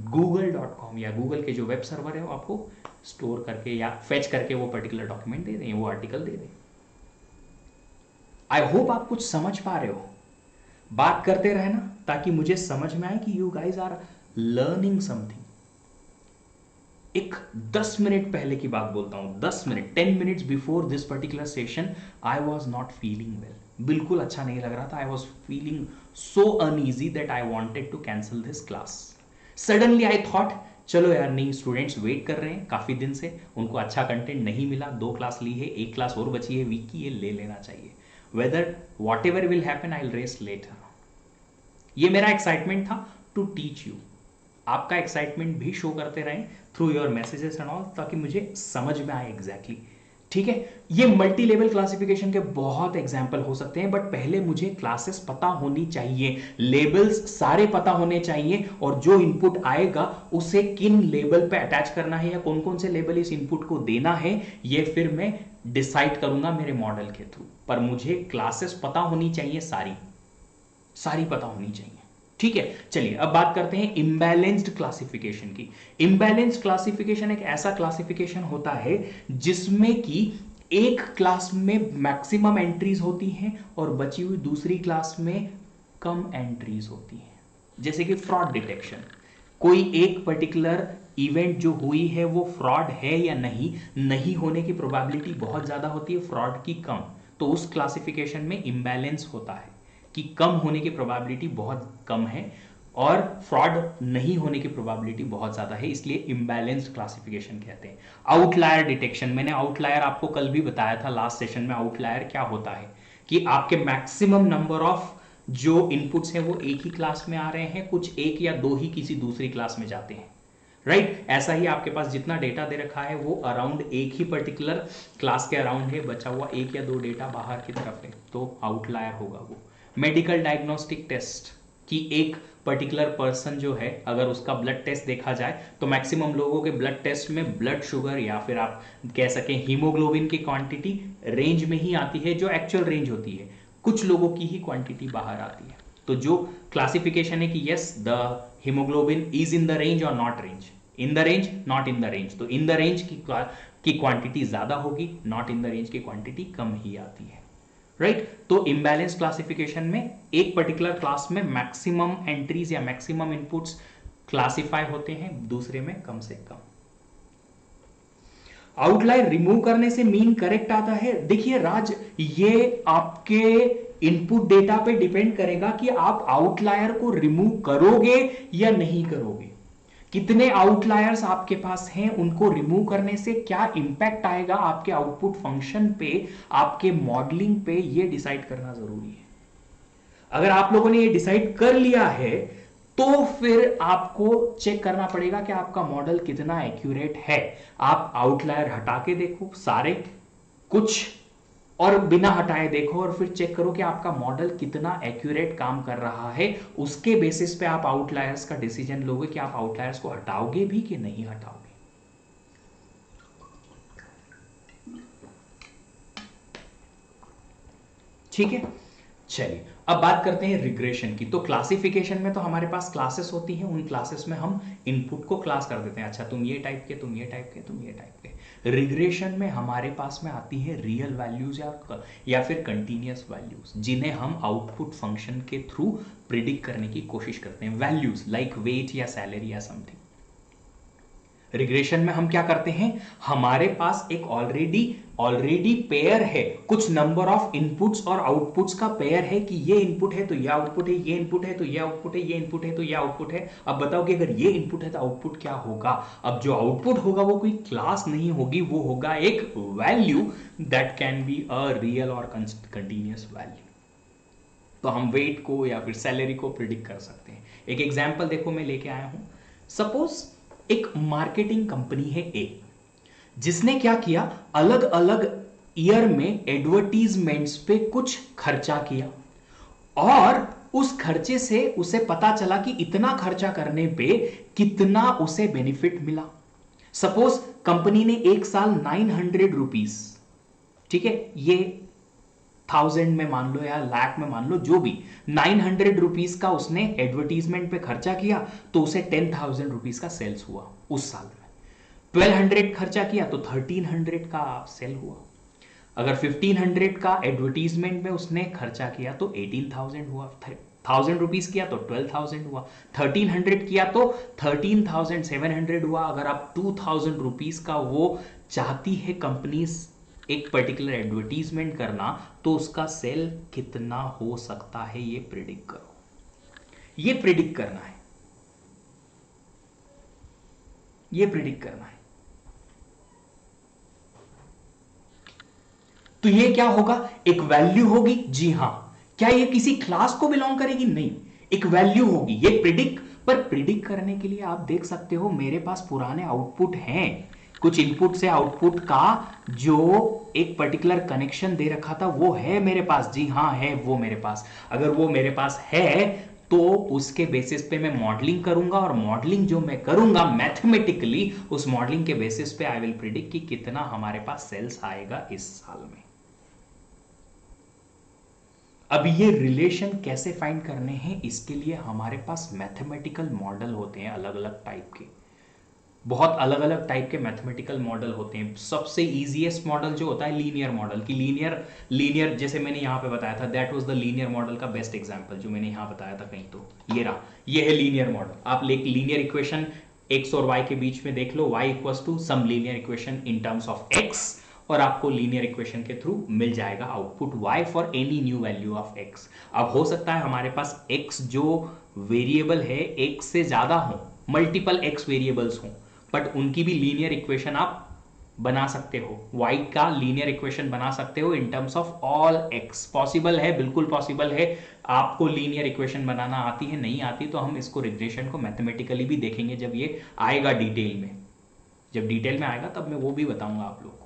google.com या गूगल के जो वेब सर्वर है वो आपको स्टोर करके या फेच करके वो पर्टिकुलर डॉक्यूमेंट दे दें, वो आर्टिकल दे दें। आई होप आप कुछ समझ पा रहे हो। बात करते रहे ना, ताकि मुझे समझ में आए कि you guys are learning something. एक 10 मिनट पहले की बात बोलता हूं, 10 minute 10 minutes before this particular session I was not feeling well. बिल्कुल अच्छा नहीं लग रहा था। I was feeling so uneasy that I wanted to cancel this class. Suddenly I thought चलो यार, नहीं स्टूडेंट्स वेट कर रहे हैं काफ़ी दिन से, उनको अच्छा कंटेंट नहीं मिला, 2 क्लास ली है, 1 क्लास और बची है वीक की, ये ले लेना चाहिए। Whether whatever will happen I will rest later. ये मेरा एक्साइटमेंट था टू टीच यू। आपका एक्साइटमेंट भी शो करते रहें through your messages and all, ताकि मुझे समझ में आए एग्जैक्टली। ठीक है, ये मल्टी लेवल क्लासिफिकेशन के बहुत एग्जाम्पल हो सकते हैं, बट पहले मुझे क्लासेस पता होनी चाहिए, लेबल्स सारे पता होने चाहिए, और जो इनपुट आएगा उसे किन लेबल पे अटैच करना है या कौन कौन से लेबल इस इनपुट को देना है, ये फिर मैं डिसाइड करूंगा मेरे मॉडल के थ्रू। पर मुझे क्लासेस पता होनी चाहिए, सारी सारी पता होनी चाहिए। ठीक है, चलिए अब बात करते हैं इम्बैलेंस्ड क्लासिफिकेशन की। इम्बैलेंस्ड क्लासिफिकेशन एक ऐसा क्लासिफिकेशन होता है जिसमें कि एक क्लास में मैक्सिमम एंट्रीज होती हैं और बची हुई दूसरी क्लास में कम एंट्रीज होती हैं। जैसे कि फ्रॉड डिटेक्शन, कोई एक पर्टिकुलर इवेंट जो हुई है वो फ्रॉड है या नहीं, नहीं होने की प्रोबेबिलिटी बहुत ज्यादा होती है, फ्रॉड की कम, तो उस क्लासिफिकेशन में इम्बैलेंस होता है कि कम होने की प्रोबेबिलिटी बहुत कम है और फ्रॉड नहीं होने की प्रोबेबिलिटी बहुत ज्यादा है, इसलिए इम्बैलेंस्ड क्लासिफिकेशन कहते हैं। आउटलायर डिटेक्शन, मैंने आउटलायर आपको कल भी बताया था लास्ट सेशन में। आउटलायर क्या होता है कि आपके मैक्सिमम नंबर ऑफ जो इनपुट्स हैं वो एक ही क्लास में आ रहे हैं, कुछ एक या दो ही किसी दूसरी क्लास में जाते हैं, राइट। ऐसा ही आपके पास जितना डेटा दे रखा है वो अराउंड एक ही पर्टिकुलर क्लास के अराउंड है, बचा हुआ एक या दो डेटा बाहर की तरफ है, तो आउटलायर होगा वो। मेडिकल डायग्नोस्टिक टेस्ट कि एक पर्टिकुलर पर्सन जो है, अगर उसका ब्लड टेस्ट देखा जाए तो मैक्सिमम लोगों के ब्लड टेस्ट में ब्लड शुगर या फिर आप कह सकें हीमोग्लोबिन की क्वांटिटी रेंज में ही आती है, जो एक्चुअल रेंज होती है, कुछ लोगों की ही क्वांटिटी बाहर आती है। तो जो क्लासिफिकेशन है कि yes the haemoglobin is in the range और not range, in the range not in the range, तो इन द रेंज की क्वांटिटी ज्यादा होगी, नॉट इन द रेंज की क्वांटिटी कम ही आती है, राइट। तो इम्बैलेंस क्लासिफिकेशन में एक पर्टिकुलर क्लास में मैक्सिमम एंट्रीज या मैक्सिमम इनपुट्स क्लासिफाई होते हैं, दूसरे में कम से कम। आउटलायर रिमूव करने से मीन करेक्ट आता है। देखिए राज, ये आपके इनपुट डेटा पे डिपेंड करेगा कि आप आउटलायर को रिमूव करोगे या नहीं करोगे। कितने आउटलायर्स आपके पास हैं, उनको रिमूव करने से क्या इंपैक्ट आएगा आपके आउटपुट फंक्शन पे, आपके मॉडलिंग पे, ये डिसाइड करना जरूरी है। अगर आप लोगों ने ये डिसाइड कर लिया है तो फिर आपको चेक करना पड़ेगा कि आपका मॉडल कितना एक्यूरेट है। आप आउटलायर हटा के देखो सारे कुछ, और बिना हटाए देखो, और फिर चेक करो कि आपका मॉडल कितना एक्यूरेट काम कर रहा है। उसके बेसिस पे आप आउटलायर्स का डिसीजन लोगे कि आप आउटलायर्स को हटाओगे भी कि नहीं हटाओगे। ठीक है, चलिए अब बात करते हैं रिग्रेशन की। तो क्लासिफिकेशन में तो हमारे पास क्लासेस होती हैं, उन क्लासेस में हम इनपुट को क्लास कर देते हैं, अच्छा तुम ये टाइप के, तुम ये टाइप के, तुम ये टाइप के। रिग्रेशन में हमारे पास में आती है रियल वैल्यूज या फिर कंटिन्यूअस वैल्यूज, जिन्हें हम आउटपुट फंक्शन के थ्रू प्रिडिक्ट करने की कोशिश करते हैं। वैल्यूज लाइक वेट या सैलरी या समथिंग। रिग्रेशन में हम क्या करते हैं, हमारे पास एक ऑलरेडी पेयर है, कुछ नंबर ऑफ इनपुट्स और आउटपुट्स का पेयर है कि ये इनपुट है तो ये आउटपुट है, ये इनपुट है तो ये आउटपुट है, ये इनपुट है तो ये आउटपुट है। अब बताओ कि अगर ये इनपुट है तो आउटपुट क्या होगा। अब जो आउटपुट होगा वो कोई क्लास नहीं होगी, वो होगा एक value that can be a real और कंटिन्यूअस वैल्यू। तो हम वेट को या फिर सैलरी को प्रिडिक्ट कर सकते हैं। एक एग्जाम्पल देखो मैं लेके आया हूं। सपोज एक मार्केटिंग कंपनी है ए, जिसने क्या किया, अलग अलग ईयर में एडवर्टीजमेंट्स पे कुछ खर्चा किया, और उस खर्चे से उसे पता चला कि इतना खर्चा करने पे कितना उसे बेनिफिट मिला। सपोज कंपनी ने एक साल 900 रुपीज, ठीक है, ये 1000 में मान लो या लाख में मान लो, जो भी 900 रुपीज का उसने एडवर्टीजमेंट पे खर्चा किया तो उसे 10,000 रुपीज का सेल्स हुआ उस साल में। 1200 खर्चा किया तो 1300 का सेल हुआ। अगर 1500 का एडवर्टीजमेंट में उसने खर्चा किया तो 18,000 हुआ। 1000 रुपीज किया तो 12,000 हुआ। 1300 किया तो 13,700 हुआ। अगर आप 2000 रुपीज का वो चाहती है कंपनी एक पर्टिकुलर एडवर्टीजमेंट करना, तो उसका सेल कितना हो सकता है ये प्रिडिक्ट करो, ये प्रिडिक्ट करना है, ये प्रिडिक्ट करना है। तो ये क्या होगा, एक वैल्यू होगी, जी हां। क्या ये किसी क्लास को बिलोंग करेगी, नहीं, एक वैल्यू होगी, ये प्रिडिक्ट। पर प्रिडिक्ट करने के लिए आप देख सकते हो मेरे पास पुराने आउटपुट हैं, कुछ इनपुट से आउटपुट का जो एक पर्टिकुलर कनेक्शन दे रखा था वो है मेरे पास, जी हां है वो मेरे पास। अगर वो मेरे पास है तो उसके बेसिस पे मैं मॉडलिंग करूंगा, और मॉडलिंग जो मैं करूंगा मैथमेटिकली, उस मॉडलिंग के बेसिस पे आई विल प्रिडिक्ट कि कितना हमारे पास सेल्स आएगा इस साल में। अब ये रिलेशन कैसे फाइंड करने हैं, इसके लिए हमारे पास मैथमेटिकल मॉडल होते हैं अलग अलग टाइप के, बहुत अलग अलग टाइप के मैथमेटिकल मॉडल होते हैं। सबसे इजीएस्ट मॉडल जो होता है लीनियर मॉडल की, लीनियर जैसे मैंने यहां पे बताया था, that was the linear model का बेस्ट एग्जांपल जो मैंने यहां बताया था कहीं, तो ये रहा, ये है लीनियर मॉडल। आप लीनियर इक्वेशन एक्स और वाई के बीच में देख लो, y equals to some linear equation in terms of x, और आपको लीनियर इक्वेशन के थ्रू मिल जाएगा output y for any new value of x। अब हो सकता है हमारे पास x जो वेरिएबल है एक से ज्यादा हो, मल्टीपल x वेरिएबल्स हो, बट उनकी भी लीनियर इक्वेशन आप बना सकते हो, y का लीनियर इक्वेशन बना सकते हो इन terms of all x। Possible है, बिल्कुल पॉसिबल है। आपको लीनियर इक्वेशन बनाना आती है, नहीं आती तो हम इसको रिग्रेशन को मैथमेटिकली भी देखेंगे जब ये आएगा डिटेल में, जब डिटेल में आएगा तब मैं वो भी बताऊंगा आप लोग को,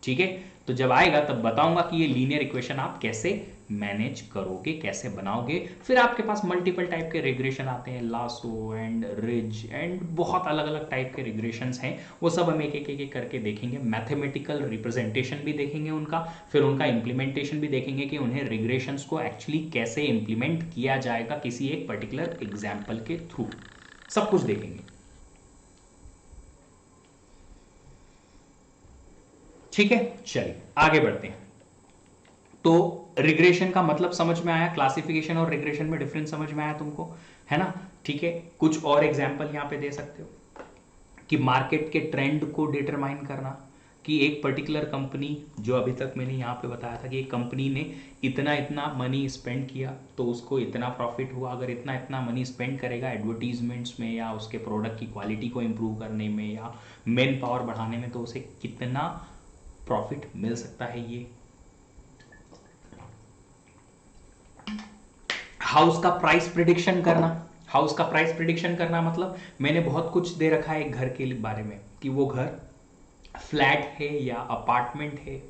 ठीक है। तो जब आएगा तब बताऊंगा कि ये लीनियर इक्वेशन आप कैसे मैनेज करोगे, कैसे बनाओगे। फिर आपके पास मल्टीपल टाइप के रिग्रेशन आते हैं, लासो एंड रिज एंड बहुत अलग अलग टाइप के रिग्रेशंस हैं, वो सब हम एक एक एक करके देखेंगे। मैथमेटिकल रिप्रेजेंटेशन भी देखेंगे उनका, फिर उनका इंप्लीमेंटेशन भी देखेंगे कि उन्हें रिग्रेशंस को एक्चुअली कैसे इंप्लीमेंट किया जाएगा किसी एक पर्टिकुलर एग्जाम्पल के थ्रू, सब कुछ देखेंगे, ठीक है। चलिए आगे बढ़ते हैं। तो रिग्रेशन का मतलब समझ में आया, क्लासिफिकेशन और रिग्रेशन में डिफरेंस समझ में आया तुमको, है ना, ठीक है। कुछ और एग्जांपल यहां पे दे सकते हो कि मार्केट के ट्रेंड को डिटरमाइन करना, कि एक पर्टिकुलर कंपनी, जो अभी तक मैंने यहां पे बताया था कि एक कंपनी ने इतना इतना मनी स्पेंड किया तो उसको इतना प्रॉफिट हुआ, अगर इतना इतना मनी स्पेंड करेगा एडवर्टीजमेंट्स में या उसके प्रोडक्ट की क्वालिटी को इंप्रूव करने में या मैन पावर बढ़ाने में, तो उसे कितना प्रॉफिट मिल सकता है। ये हाउस का प्राइस प्रिडिक्शन करना, हाउस का प्राइस प्रिडिक्शन करना मतलब मैंने बहुत कुछ दे रखा है एक घर के बारे में, कि वो घर फ्लैट है या अपार्टमेंट है,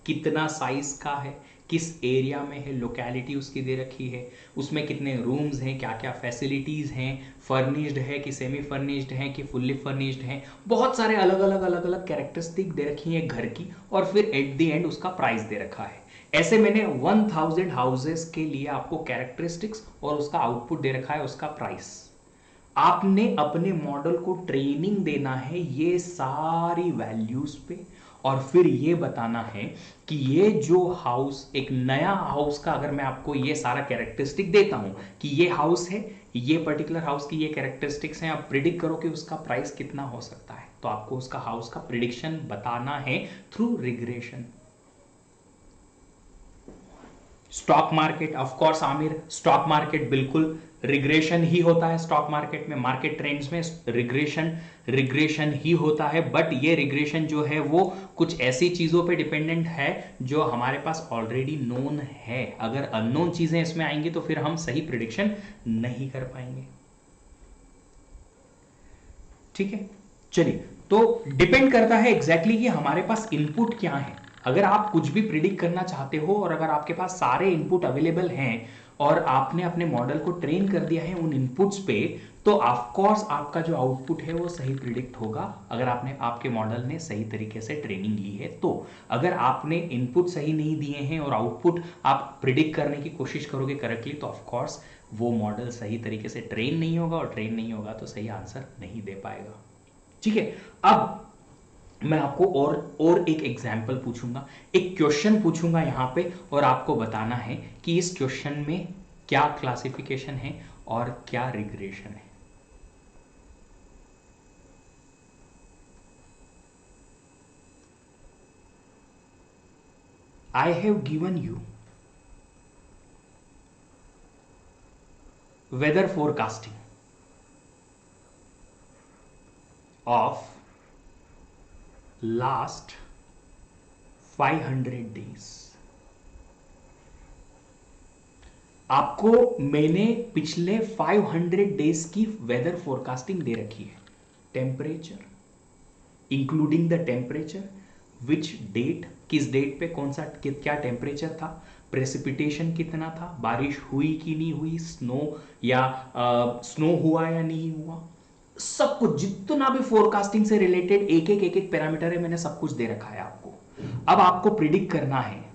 कितना साइज का है, किस एरिया में है, लोकेलिटी उसकी दे रखी है, उसमें कितने रूम्स हैं, क्या क्या फैसिलिटीज हैं, फर्निश्ड है कि सेमी फर्निश्ड है कि फुल्ली फर्निश्ड है, बहुत सारे अलग अलग कैरेक्टरिस्टिक दे रखी है घर की, और फिर एट द एंड उसका प्राइस दे रखा है। ऐसे मैंने 1000 हाउसेस के लिए आपको कैरेक्टरिस्टिक्स और उसका आउटपुट दे रखा है, उसका प्राइस। आपने अपने मॉडल को ट्रेनिंग देना है ये सारी वैल्यूज पे, और फिर ये बताना है कि ये जो हाउस, एक नया हाउस का, अगर मैं आपको ये सारा कैरेक्टरिस्टिक देता हूं कि ये हाउस है, ये पर्टिकुलर हाउस की ये कैरेक्टरिस्टिक्स हैं, आप प्रिडिक्ट करो कि उसका प्राइस कितना हो सकता है, तो आपको उसका हाउस का प्रिडिक्शन बताना है through regression. Stock market, of course Aamir, stock market बिल्कुल रिग्रेशन ही होता है। स्टॉक मार्केट में, मार्केट ट्रेंड्स में रिग्रेशन ही होता है, बट ये रिग्रेशन जो है वो कुछ ऐसी चीजों पे डिपेंडेंट है जो हमारे पास ऑलरेडी नोन है। अगर अननोन चीजें इसमें आएंगी तो फिर हम सही प्रिडिक्शन नहीं कर पाएंगे, ठीक है। चलिए, तो डिपेंड करता है एग्जैक्टली कि हमारे पास इनपुट क्या है। अगर आप कुछ भी प्रिडिक्ट करना चाहते हो और अगर आपके पास सारे इनपुट अवेलेबल हैं और आपने अपने मॉडल को ट्रेन कर दिया है उन इनपुट्स पे, तो ऑफ कोर्स आपका जो आउटपुट है वो सही प्रिडिक्ट होगा, अगर आपके मॉडल ने सही तरीके से ट्रेनिंग ली है तो। अगर आपने इनपुट सही नहीं दिए हैं और आउटपुट आप प्रिडिक्ट करने की कोशिश करोगे करेक्टली, तो ऑफ कोर्स वो मॉडल सही तरीके से ट्रेन नहीं होगा, और ट्रेन नहीं होगा तो सही आंसर नहीं दे पाएगा, ठीक है। अब मैं आपको और एक एग्जाम्पल पूछूंगा, एक क्वेश्चन पूछूंगा यहां पे, और आपको बताना है कि इस क्वेश्चन में क्या क्लासिफिकेशन है और क्या रिग्रेशन है। I have given you weather forecasting of last 500 days. आपको मैंने पिछले 500 डेज की वेदर फोरकास्टिंग दे रखी है. Temperature including the temperature, which date, किस डेट पे कौन सा क्या टेम्परेचर था, प्रेसिपिटेशन कितना था, बारिश हुई कि नहीं हुई, स्नो या स्नो हुआ या नहीं हुआ, सब कुछ जितना भी फोरकास्टिंग से रिलेटेड एक एक पैरामीटर है मैंने सब कुछ दे रखा है आपको. अब आपको प्रिडिक्ट करना है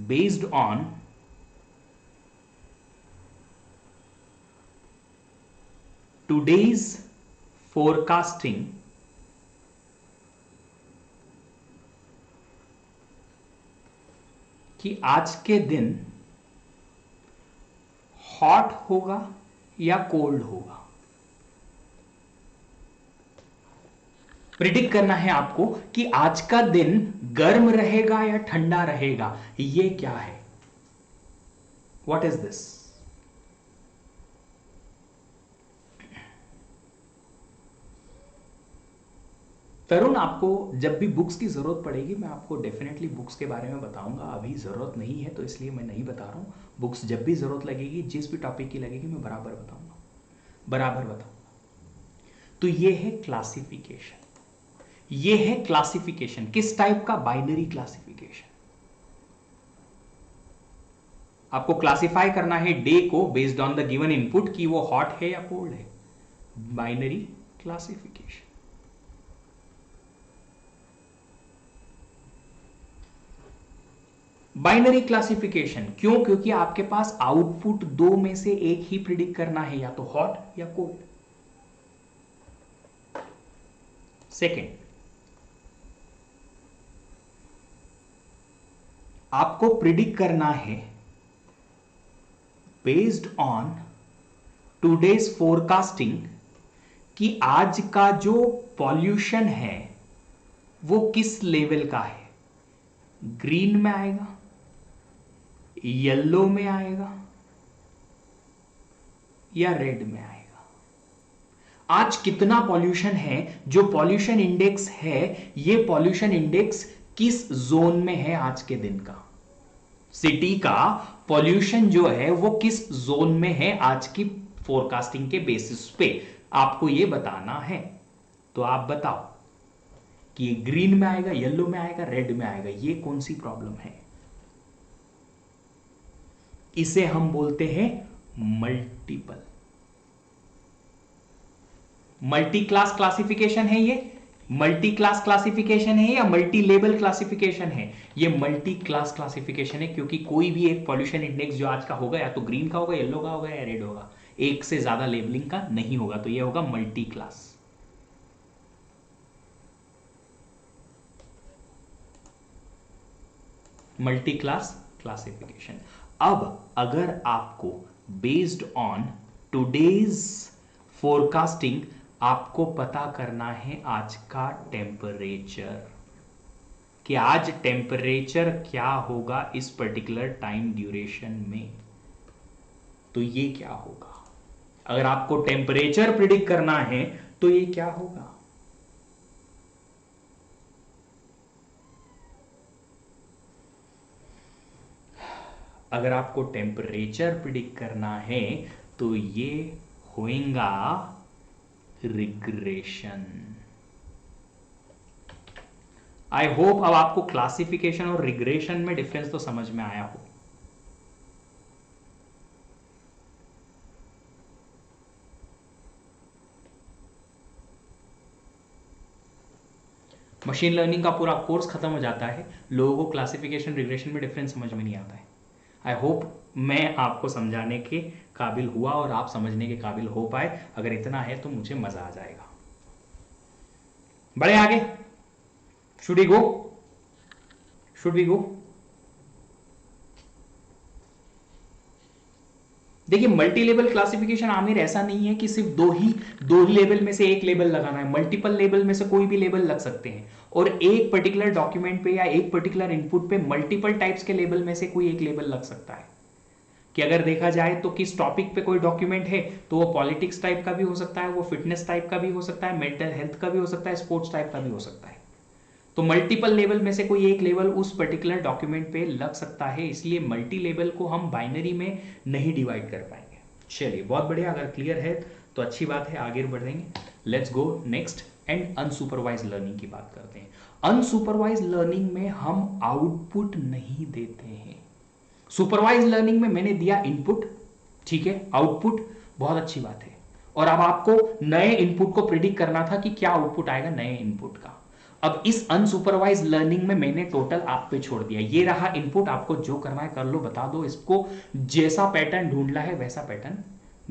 based on today's forecasting कि आज के दिन हॉट होगा या कोल्ड होगा. प्रिडिक्ट करना है आपको कि आज का दिन गर्म रहेगा या ठंडा रहेगा. ये क्या है? What is this? तरुण, आपको जब भी बुक्स की जरूरत पड़ेगी मैं आपको डेफिनेटली बुक्स के बारे में बताऊंगा. अभी जरूरत नहीं है तो इसलिए मैं नहीं बता रहा हूं. बुक्स जब भी जरूरत लगेगी, जिस भी टॉपिक की लगेगी, मैं बराबर बताऊंगा, बराबर बताऊंगा. तो ये है क्लासिफिकेशन. ये है क्लासिफिकेशन. किस टाइप का? Binary classification. आपको क्लासिफाई करना है डे को based on the given input कि वो हॉट है या कोल्ड है. Binary classification. बाइनरी क्लासिफिकेशन क्यों? क्योंकि आपके पास आउटपुट दो में से एक ही प्रिडिक्ट करना है, या तो हॉट या कोल्ड. सेकेंड, आपको प्रिडिक्ट करना है बेस्ड ऑन टुडेज फोरकास्टिंग कि आज का जो पॉल्यूशन है वो किस लेवल का है. ग्रीन में आएगा, येलो में आएगा या रेड में आएगा. आज कितना पॉल्यूशन है, जो पॉल्यूशन इंडेक्स है, ये पॉल्यूशन इंडेक्स किस जोन में है आज के दिन का. सिटी का पॉल्यूशन जो है वो किस जोन में है आज की फोरकास्टिंग के बेसिस पे आपको ये बताना है. तो आप बताओ कि ये ग्रीन में आएगा, येलो में आएगा, रेड में आएगा. ये कौन सी प्रॉब्लम है? इसे हम बोलते हैं मल्टीपल. मल्टी क्लास क्लासिफिकेशन है ये. मल्टी क्लास क्लासिफिकेशन है या मल्टी लेवल क्लासिफिकेशन है? ये मल्टी क्लास क्लासिफिकेशन है, क्योंकि कोई भी एक पॉल्यूशन इंडेक्स जो आज का होगा या तो ग्रीन का होगा, येलो का होगा या रेड होगा. एक से ज्यादा लेवलिंग का नहीं होगा. तो ये होगा multi class. Multi class classification. अब अगर आपको बेस्ड ऑन टुडेज फोरकास्टिंग आपको पता करना है आज का टेम्परेचर, कि आज टेम्परेचर क्या होगा इस पर्टिकुलर टाइम ड्यूरेशन में, तो ये क्या होगा? अगर आपको टेम्परेचर प्रिडिक्ट करना है तो ये क्या होगा? अगर आपको टेम्परेचर प्रिडिक्ट करना है तो ये होएगा रिग्रेशन. आई होप अब आपको क्लासिफिकेशन और रिग्रेशन में डिफरेंस तो समझ में आया हो. मशीन लर्निंग का पूरा कोर्स खत्म हो जाता है, लोगों को क्लासिफिकेशन रिग्रेशन में डिफरेंस समझ में नहीं आता है. आई होप मैं आपको समझाने के काबिल हुआ और आप समझने के काबिल हो पाए. अगर इतना है तो मुझे मजा आ जाएगा. बढ़े आगे. Should we go? Should we go? देखिए मल्टी लेवल क्लासिफिकेशन आमिर ऐसा नहीं है कि सिर्फ दो ही लेवल में से एक लेबल लगाना है, मल्टीपल लेवल में से कोई भी लेबल लग सकते हैं और एक पर्टिकुलर डॉक्यूमेंट पे या एक पर्टिकुलर इनपुट पे मल्टीपल टाइप्स के लेबल में से कोई एक लेबल लग सकता है। कि अगर देखा जाए तो किस टॉपिक पे कोई डॉक्यूमेंट है तो वो पॉलिटिक्स टाइप का भी हो सकता है, वो फिटनेस टाइप का भी हो सकता है, मेंटल हेल्थ का भी हो सकता है, स्पोर्ट्स टाइप का भी हो सकता है। तो मल्टीपल लेवल में से कोई एक लेवल उस पर्टिकुलर डॉक्यूमेंट पे लग सकता है, इसलिए मल्टी लेवल को हम बाइनरी में नहीं डिवाइड कर पाएंगे। चलिए बहुत बढ़िया, अगर क्लियर है तो अच्छी बात है, आगे बढ़ेंगे। Let's go next and unsupervised learning की बात करते हैं। अनसुपरवाइज लर्निंग में हम आउटपुट नहीं देते हैं। सुपरवाइज लर्निंग में मैंने दिया इनपुट, ठीक है, आउटपुट, बहुत अच्छी बात है। और अब आपको नए इनपुट को प्रिडिक्ट करना था कि क्या आउटपुट आएगा नए इनपुट का। अब इस अनसुपरवाइज लर्निंग में मैंने टोटल आप पे छोड़ दिया, ये रहा इनपुट, आपको जो करना है कर लो, बता दो इसको, जैसा पैटर्न ढूंढना है वैसा पैटर्न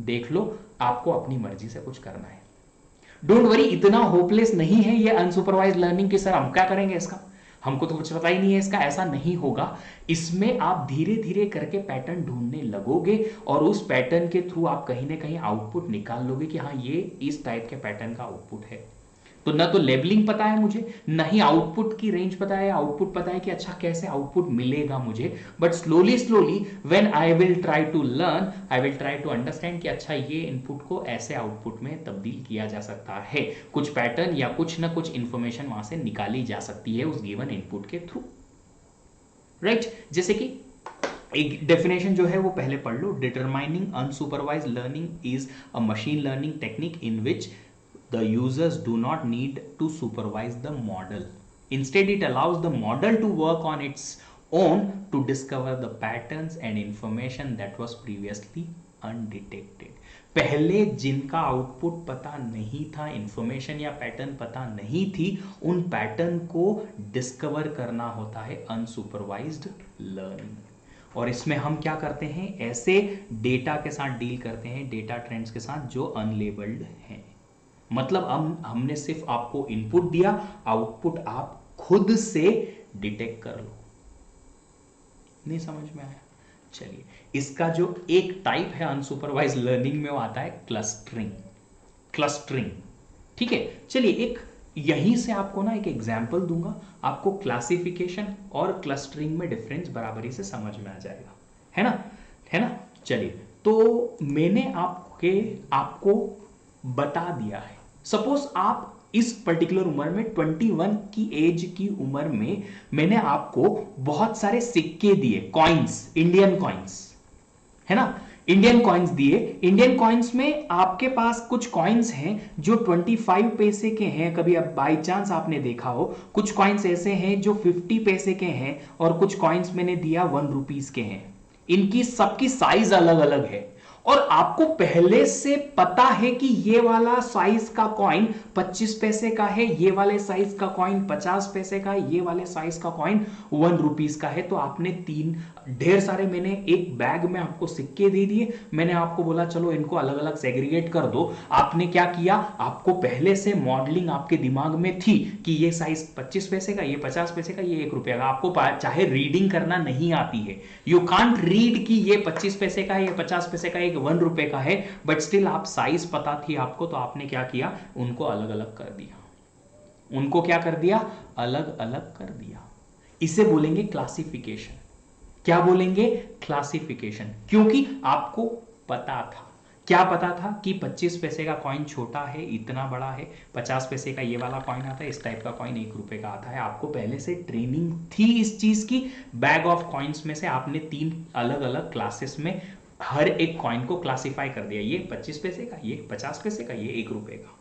देख लो, आपको अपनी मर्जी से कुछ करना है। डोंट वरी, इतना होपलेस नहीं है ये अनसुपरवाइज लर्निंग की सर हम क्या करेंगे इसका, हमको तो कुछ पता ही नहीं है इसका, ऐसा नहीं होगा। इसमें आप धीरे धीरे करके पैटर्न ढूंढने लगोगे और उस पैटर्न के थ्रू आप कहीं ना कहीं आउटपुट निकाल लोगे कि हाँ ये इस टाइप के पैटर्न का आउटपुट है। तो ना तो लेबलिंग पता है मुझे, ना ही आउटपुट की रेंज पता है, आउटपुट पता है कि अच्छा कैसे आउटपुट मिलेगा मुझे, but slowly slowly when I will try to learn, I will try to understand कि अच्छा ये इनपुट को ऐसे आउटपुट में तब्दील किया जा सकता है, कुछ पैटर्न या कुछ ना कुछ इंफॉर्मेशन वहां से निकाली जा सकती है उस गिवन इनपुट के थ्रू, राइट। जैसे कि एक डेफिनेशन जो है वो पहले पढ़ लो, determining unsupervised learning is a machine learning technique in which the users do not need to supervise the model. Instead, it allows the model to work on its own to discover the patterns and information that was previously undetected. पहले जिनका output पता नहीं था, information या pattern पता नहीं थी, उन पैटर्न को डिस्कवर करना होता है अनसुपरवाइज्ड लर्निंग। और इसमें हम क्या करते हैं, ऐसे डेटा के साथ डील करते हैं, डेटा ट्रेंड्स के साथ जो अनलेबल्ड हैं। मतलब हमने सिर्फ आपको इनपुट दिया, आउटपुट आप खुद से डिटेक्ट कर लो। नहीं समझ में आया? चलिए, इसका जो एक टाइप है अनसुपरवाइज लर्निंग में वो आता है क्लस्टरिंग। क्लस्टरिंग, ठीक है। चलिए एक यहीं से आपको ना एक एग्जांपल दूंगा, आपको क्लासिफिकेशन और क्लस्टरिंग में डिफरेंस बराबरी से समझ में आ जाएगा, है ना, है ना। चलिए, तो मैंने आपको बता दिया है, सपोज आप इस पर्टिकुलर उम्र में 21 की एज की उम्र में मैंने आपको बहुत सारे सिक्के दिए, कॉइन्स, इंडियन कॉइन्स, है ना, इंडियन कॉइन्स दिए। इंडियन कॉइन्स में आपके पास कुछ कॉइन्स हैं जो 25 पैसे के हैं, कभी अब बाई चांस आपने देखा हो, कुछ कॉइन्स ऐसे हैं जो 50 पैसे के हैं और कुछ कॉइन्स मैंने दिया 1 रुपीज के हैं। इनकी सबकी साइज अलग अलग है और आपको पहले से पता है कि ये वाला साइज का कॉइन 25 पैसे का है, ये वाले साइज का कॉइन 50 पैसे का है, ये वाले साइज का कॉइन 1 रुपीज का है। तो आपने ढेर सारे, मैंने एक बैग में आपको सिक्के दे दिए, मैंने आपको बोला चलो इनको अलग अलग सेग्रीगेट कर दो। आपने क्या किया, आपको पहले से मॉडलिंग आपके दिमाग में थी कि ये साइज 25 पैसे का, ये 50 पैसे का, ये 1 रुपये का। आपको चाहे रीडिंग करना नहीं आती है, यू कांट रीड कि ये 25 पैसे का है, ये 50 पैसे का, एक 1 रुपए का है, बट स्टिल आप साइज पता थी आपको, तो आपने क्या किया, उनको अलग अलग कर दिया। उनको क्या कर दिया, अलग अलग कर दिया। इसे बोलेंगे क्लासिफिकेशन। क्या बोलेंगे, क्लासिफिकेशन, क्योंकि आपको पता था। क्या पता था कि 25 पैसे का कॉइन छोटा है, इतना बड़ा है, 50 पैसे का ये वाला कॉइन आता है, इस टाइप का कॉइन 1 रुपए का आता है। आपको पहले से ट्रेनिंग थी इस चीज की। बैग ऑफ कॉइन्स में से आपने 3 अलग अलग क्लासेस में हर एक कॉइन को क्लासिफाई कर दिया, ये 25 पैसे का, ये 50 पैसे का, ये 1 रुपए का।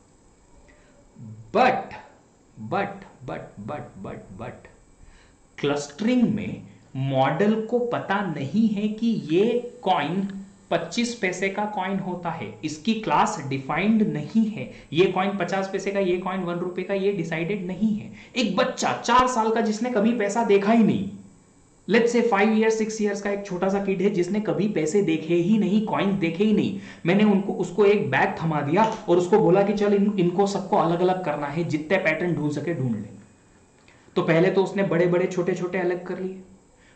बट क्लस्टरिंग में मॉडल को पता नहीं है कि ये कॉइन 25 पैसे का कॉइन होता है, इसकी क्लास डिफाइंड नहीं है। ये कॉइन 50 पैसे का, ये कॉइन 1 रुपए का, ये डिसाइडेड नहीं है। एक बच्चा 4 साल का जिसने कभी पैसा देखा ही नहीं, लेट्स से 5 ईयर्स 6 ईयर्स का एक छोटा सा किड है जिसने कभी पैसे देखे ही नहीं, कॉइन्स देखे ही नहीं, मैंने उसको एक बैग थमा दिया और उसको बोला कि चल इनको सबको अलग अलग करना है, जितने पैटर्न ढूंढ सके ढूंढ ले। तो पहले तो उसने बड़े बड़े छोटे छोटे अलग कर लिए,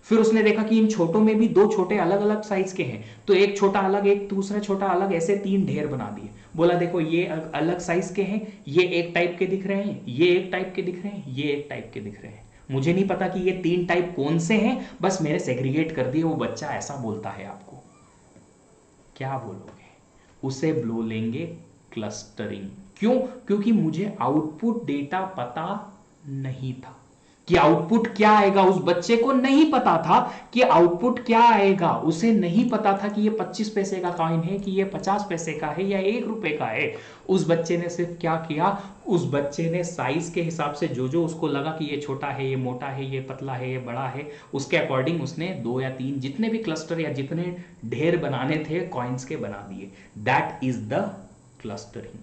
फिर उसने देखा कि इन छोटों में भी दो छोटे अलग अलग साइज के हैं, तो एक छोटा अलग एक दूसरा छोटा अलग, ऐसे तीन ढेर बना दिए। बोला देखो ये अलग साइज के हैं, ये एक टाइप के दिख रहे हैं, ये एक टाइप के दिख रहे हैं, ये एक टाइप के दिख रहे हैं, मुझे नहीं पता कि ये तीन टाइप कौन से हैं, बस मैंने सेग्रीगेट कर दिए। वो बच्चा ऐसा बोलता है आपको, क्या बोलोगे? उसे बोलेंगे क्लस्टरिंग। क्यों? क्योंकि मुझे आउटपुट डेटा पता नहीं था कि आउटपुट क्या आएगा। उस बच्चे को नहीं पता था कि आउटपुट क्या आएगा, उसे नहीं पता था कि ये 25 पैसे का कॉइन है कि ये 50 पैसे का है या 1 रुपए का है। उस बच्चे ने सिर्फ क्या किया, उस बच्चे ने साइज के हिसाब से जो जो उसको लगा कि ये छोटा है, ये मोटा है, ये पतला है, ये बड़ा है, उसके अकॉर्डिंग उसने 2 या 3 जितने भी क्लस्टर या जितने ढेर बनाने थे कॉइन्स के बना दिए। That is the clustering.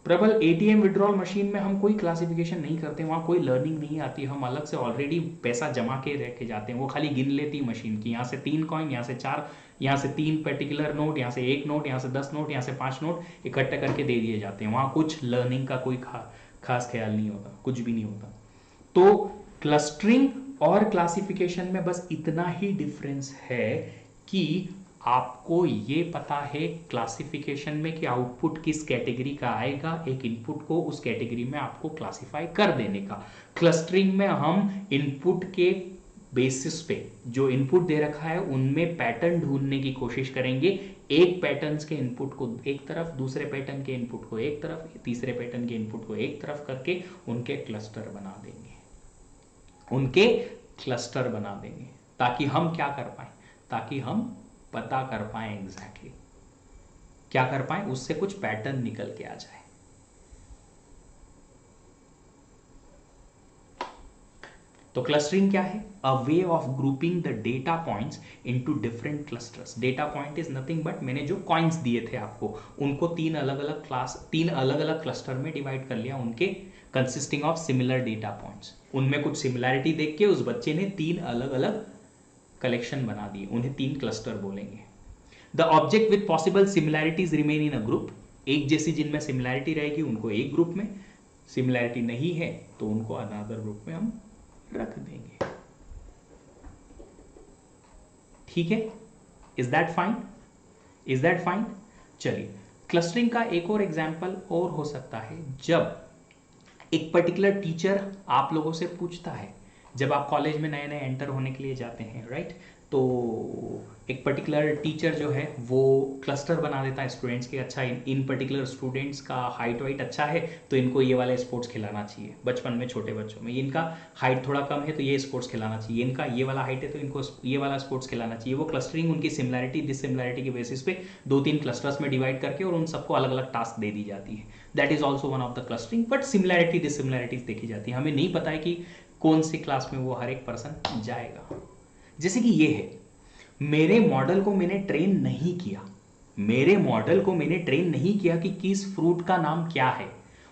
प्रबल, एटीएम विड्रॉल मशीन में हम कोई क्लासिफिकेशन नहीं करते, वहां कोई लर्निंग नहीं आती, हम अलग से ऑलरेडी पैसा जमा के रख के जाते हैं। वो खाली गिन लेती मशीन की, यहाँ से 3 कॉइन, यहाँ से 4, यहाँ से 3 पर्टिकुलर नोट, यहाँ से 1 नोट, यहाँ से 10 नोट, यहाँ से 5 नोट इकट्ठा करके दे दिए जाते हैं। वहां कुछ लर्निंग का कोई खास ख्याल नहीं होता, कुछ भी नहीं होता। तो क्लस्टरिंग और क्लासिफिकेशन में बस इतना ही डिफरेंस है कि आपको ये पता है क्लासिफिकेशन में कि आउटपुट किस कैटेगरी का आएगा, एक इनपुट को उस कैटेगरी में आपको क्लासिफाई कर देने का। क्लस्टरिंग में हम इनपुट के बेसिस पे जो इनपुट दे रखा है उनमें पैटर्न ढूंढने की कोशिश करेंगे। एक पैटर्न्स के इनपुट को एक तरफ, दूसरे पैटर्न के इनपुट को एक तरफ, तीसरे पैटर्न के इनपुट को एक तरफ करके उनके क्लस्टर बना देंगे, उनके क्लस्टर बना देंगे, ताकि हम क्या कर पाए, ताकि हम पता कर पाए एग्जैक्टली क्या कर पाए, उससे कुछ पैटर्न निकल के आ जाए। तो क्लस्टरिंग क्या है? A way of grouping the data points into different clusters. Data point is nothing but मैंने जो कॉइन्स दिए थे आपको उनको 3 अलग अलग क्लस्टर में डिवाइड कर लिया, उनके consisting of similar data points. उनमें कुछ सिमिलैरिटी देख के उस बच्चे ने 3 अलग अलग कलेक्शन बना दिए, उन्हें 3 क्लस्टर बोलेंगे। The object with possible similarities remain in a group. एक जैसी जिनमें सिमिलैरिटी रहेगी उनको एक ग्रुप में, सिमिलैरिटी नहीं है तो उनको अनदर ग्रुप में हम रख देंगे। ठीक है? Is that fine? Is that fine? चलिए, क्लस्टरिंग का एक और एग्जाम्पल और हो सकता है, जब एक पर्टिकुलर टीचर आप लोगों से पूछता है, जब आप कॉलेज में नए नए एंटर होने के लिए जाते हैं, राइट, तो एक पर्टिकुलर टीचर जो है वो क्लस्टर बना देता है स्टूडेंट्स के। अच्छा, इन पर्टिकुलर स्टूडेंट्स का हाइट वाइट अच्छा है तो इनको ये वाला स्पोर्ट्स खिलाना चाहिए। बचपन में छोटे बच्चों में इनका हाइट थोड़ा कम है तो ये स्पोर्ट्स खिलाना चाहिए, इनका ये वाला हाइट है तो इनको ये वाला स्पोर्ट्स खिलाना चाहिए। वो क्लस्टरिंग उनकी सिमिलैरिटी डिससिमिलैरिटी के बेसिस पे 2-3 क्लस्टर्स में डिवाइड करके और उन सबको अलग अलग टास्क दे दी जाती है। That is also one of the clustering, but similarity dissimilarities देखी जाती है। हमें नहीं पता है कि कौन सी क्लास में वो हर एक पर्सन जाएगा। जैसे कि ये है, मेरे मॉडल को मैंने ट्रेन नहीं किया, मेरे मॉडल को मैंने ट्रेन नहीं किया कि किस फ्रूट का नाम क्या है,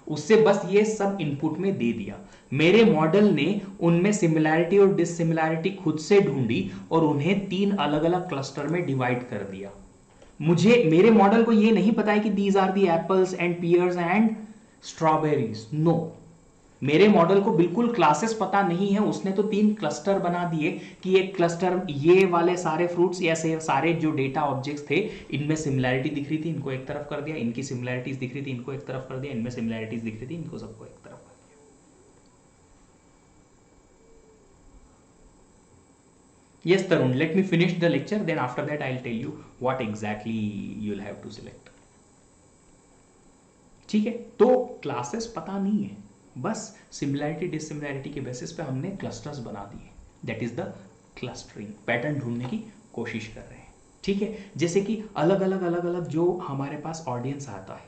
उससे बस ये सब इनपुट में दे दिया। मेरे मॉडल ने उनमें सिमिलैरिटी और डिससिमिलैरिटी खुद से ढूंढी और उन्हें 3 अलग अलग क्लस्टर में डिवाइड कर दिया। मेरे मॉडल को ये नहीं पता है कि these are the apples and pears and strawberries. No, मेरे मॉडल को बिल्कुल क्लासेस पता नहीं है, उसने तो 3 क्लस्टर बना दिए कि एक क्लस्टर ये वाले सारे फ्रूट्स या सारे जो डेटा ऑब्जेक्ट्स थे इनमें सिमिलैरिटी दिख रही थी, इनको एक तरफ कर दिया, इनकी सिमिलैरिटीज दिख रही थी, इनको एक तरफ कर दिया, इनमें सिमिलैरिटीज दिख रही थी, इनको सबको एक तरफ कर दिया। Yes Tarun, let me finish the lecture, then after that I'll tell you what exactly you'll have to select. ठीक है? तो क्लासेस पता नहीं है, बस सिमिलैरिटी डिससिमिलैरिटी के बेसिस पे हमने क्लस्टर्स बना दिए। That is the clustering, pattern ढूंढने की कोशिश कर रहे हैं। ठीक है? जैसे कि अलग अलग जो हमारे पास ऑडियंस आता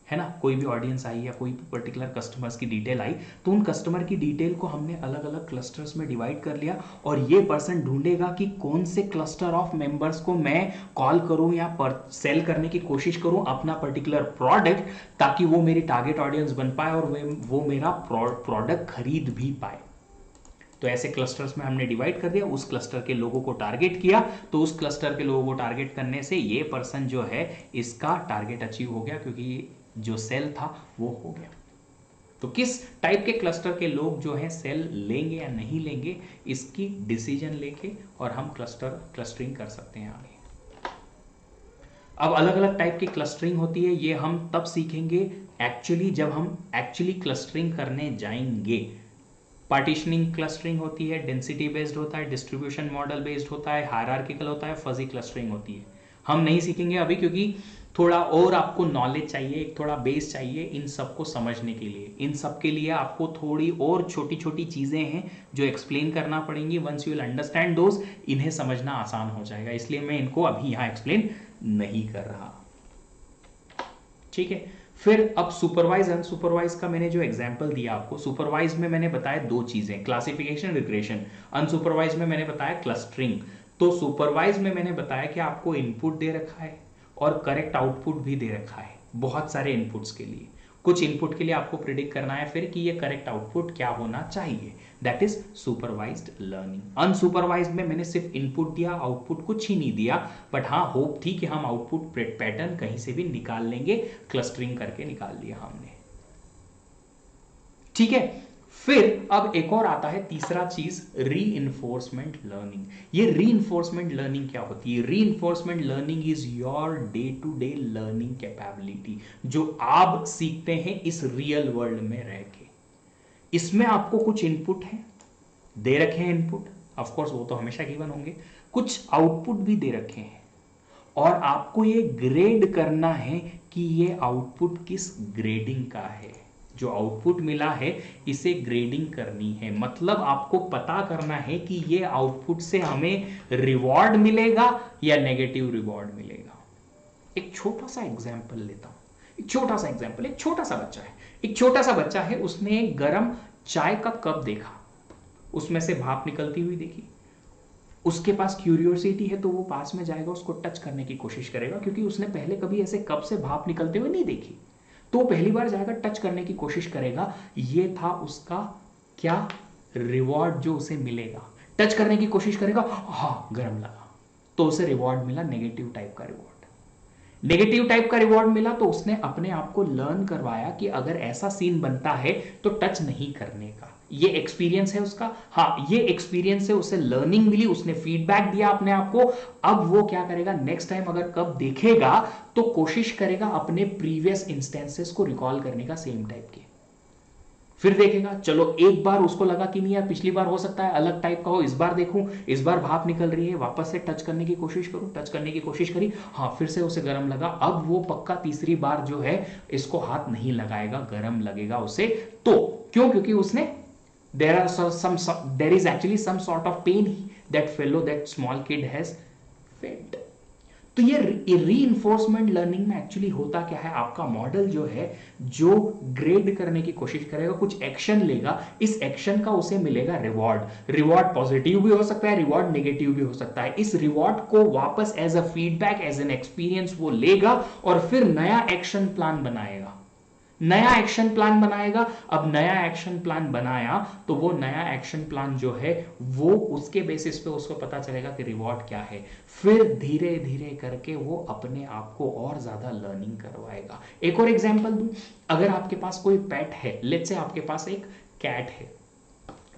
है ना, कोई भी ऑडियंस आई या कोई पर्टिकुलर कस्टमर्स की डिटेल आई, तो उन कस्टमर की डिटेल को हमने अलग अलग क्लस्टर्स में डिवाइड कर लिया और ये पर्सन ढूंढेगा कि कौन से क्लस्टर ऑफ मेंबर्स को मैं कॉल करूं या सेल करने की कोशिश करूं अपना पर्टिकुलर प्रोडक्ट, ताकि वो मेरी टारगेट ऑडियंस बन पाए और वो मेरा प्रोडक्ट खरीद भी पाए। तो ऐसे क्लस्टर्स में हमने डिवाइड कर दिया, उस क्लस्टर के लोगों को टारगेट किया, तो उस क्लस्टर के लोगों को टारगेट करने से ये पर्सन जो है इसका टारगेट अचीव हो गया, क्योंकि जो सेल था वो हो गया। तो किस टाइप के क्लस्टर के लोग जो है सेल लेंगे या नहीं लेंगे, इसकी डिसीजन लेके और हम क्लस्टरिंग कर सकते हैं आगे। अब अलग अलग टाइप की क्लस्टरिंग होती है, ये हम तब सीखेंगे एक्चुअली जब हम एक्चुअली क्लस्टरिंग करने जाएंगे। पार्टीशनिंग क्लस्टरिंग होती है, डेंसिटी बेस्ड होता है, डिस्ट्रीब्यूशन मॉडल बेस्ड होता है, हायरार्किकल होता है, फजी क्लस्टरिंग होती है। हम नहीं सीखेंगे अभी क्योंकि थोड़ा और आपको नॉलेज चाहिए, एक थोड़ा बेस चाहिए इन सबको समझने के लिए। इन सब के लिए आपको थोड़ी और छोटी छोटी चीज़ें हैं जो एक्सप्लेन करना पड़ेंगी। Once you will understand those, इन्हें समझना आसान हो जाएगा, इसलिए मैं इनको अभी यहाँ एक्सप्लेन नहीं कर रहा। ठीक है, फिर अब सुपरवाइज अनसुपरवाइज का मैंने जो एग्जांपल दिया आपको, सुपरवाइज में मैंने बताया दो चीजें, क्लासिफिकेशन, रिग्रेशन। अनसुपरवाइज में मैंने बताया क्लस्टरिंग। तो सुपरवाइज में मैंने बताया कि आपको इनपुट दे रखा है और करेक्ट आउटपुट भी दे रखा है, बहुत सारे इनपुट्स के लिए। कुछ इनपुट के लिए आपको प्रिडिक्ट करना है फिर कि ये करेक्ट आउटपुट क्या होना चाहिए, that is supervised learning. Unsupervised में मैंने सिर्फ इनपुट दिया, आउटपुट कुछ ही नहीं दिया, बट हाँ होप थी कि हम आउटपुट पैटर्न कहीं से भी निकाल लेंगे, क्लस्टरिंग करके निकाल लिया हमने। ठीक है, फिर अब एक और आता है तीसरा चीज, रीइंफोर्समेंट लर्निंग। ये रीइंफोर्समेंट लर्निंग क्या होती है? Reinforcement learning is your day to day learning capability, जो आप सीखते हैं इस रियल वर्ल्ड में रह के। इसमें आपको कुछ इनपुट है, दे रखे हैं इनपुट, ऑफ कोर्स वो तो हमेशा गिवन होंगे, कुछ आउटपुट भी दे रखे हैं और आपको ये ग्रेड करना है कि ये आउटपुट किस ग्रेडिंग का है। जो आउटपुट मिला है इसे ग्रेडिंग करनी है, मतलब आपको पता करना है कि ये आउटपुट से हमें रिवॉर्ड मिलेगा या नेगेटिव रिवॉर्ड मिलेगा। एक छोटा सा एग्जांपल लेता हूं, एक छोटा सा एग्जांपल, एक छोटा सा बच्चा है, एक छोटा सा बच्चा है, उसने एक गरम चाय का कप देखा, उसमें से भाप निकलती हुई देखी, उसके पास क्यूरियोसिटी है तो वो पास में जाएगा, उसको टच करने की कोशिश करेगा, क्योंकि उसने पहले कभी ऐसे कप से भाप निकलते हुए नहीं देखी, तो पहली बार जाएगा, टच करने की कोशिश करेगा। ये था उसका क्या रिवॉर्ड जो उसे मिलेगा। टच करने की कोशिश करेगा, हाँ गर्म लगा, तो उसे रिवॉर्ड मिला नेगेटिव टाइप का रिवॉर्ड। नेगेटिव टाइप का रिवॉर्ड मिला तो उसने अपने आप को लर्न करवाया कि अगर ऐसा सीन बनता है तो टच नहीं करने का। ये एक्सपीरियंस है उसका, हाँ ये एक्सपीरियंस है, उसे लर्निंग मिली, उसने फीडबैक दिया अपने आप को। अब वो क्या करेगा, नेक्स्ट टाइम अगर कब देखेगा तो कोशिश करेगा अपने प्रीवियस इंस्टेंसेस को रिकॉल करने का सेम टाइप के, फिर देखेगा, चलो एक बार उसको लगा कि नहीं यार पिछली बार हो सकता है अलग टाइप का हो, इस बार देखूं, इस बार भाप निकल रही है, वापस से टच करने की कोशिश करूं, टच करने की कोशिश करी, हाँ फिर से उसे गर्म लगा, अब वो पक्का तीसरी बार जो है इसको हाथ नहीं लगाएगा, गर्म लगेगा उसे। तो क्यों? क्योंकि उसने there is actually some sort of pain that small kid has felt। तो ये रीइंफोर्समेंट लर्निंग में एक्चुअली होता क्या है, आपका मॉडल जो है जो ग्रेड करने की कोशिश करेगा, कुछ एक्शन लेगा, इस एक्शन का उसे मिलेगा रिवॉर्ड। रिवॉर्ड पॉजिटिव भी हो सकता है, रिवॉर्ड नेगेटिव भी हो सकता है। इस रिवॉर्ड को वापस as a feedback, as an experience वो लेगा और फिर नया एक्शन प्लान बनाएगा, नया एक्शन प्लान बनाएगा। अब नया एक्शन प्लान बनाया तो वो नया एक्शन प्लान जो है वो उसके बेसिस पे उसको पता चलेगा कि रिवॉर्ड क्या है, फिर धीरे धीरे करके वो अपने आप को और ज्यादा लर्निंग करवाएगा। एक और एग्जांपल दूं, अगर आपके पास कोई पेट है, लेट्स से आपके पास एक कैट है,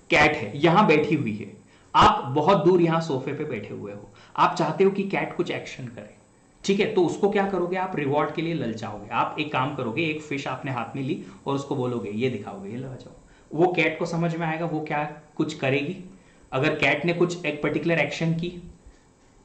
कैट है यहां बैठी हुई है, आप बहुत दूर यहां सोफे पे बैठे हुए हो, आप चाहते हो कि कैट कुछ एक्शन करे, ठीक है, तो उसको क्या करोगे, आप रिवॉर्ड के लिए ललचाओगे। आप एक काम करोगे, एक फिश आपने हाथ में ली और उसको बोलोगे ये दिखाओगे, ये लगा जाओ। वो कैट को समझ में आएगा वो क्या कुछ करेगी। अगर कैट ने कुछ एक पर्टिकुलर एक्शन की,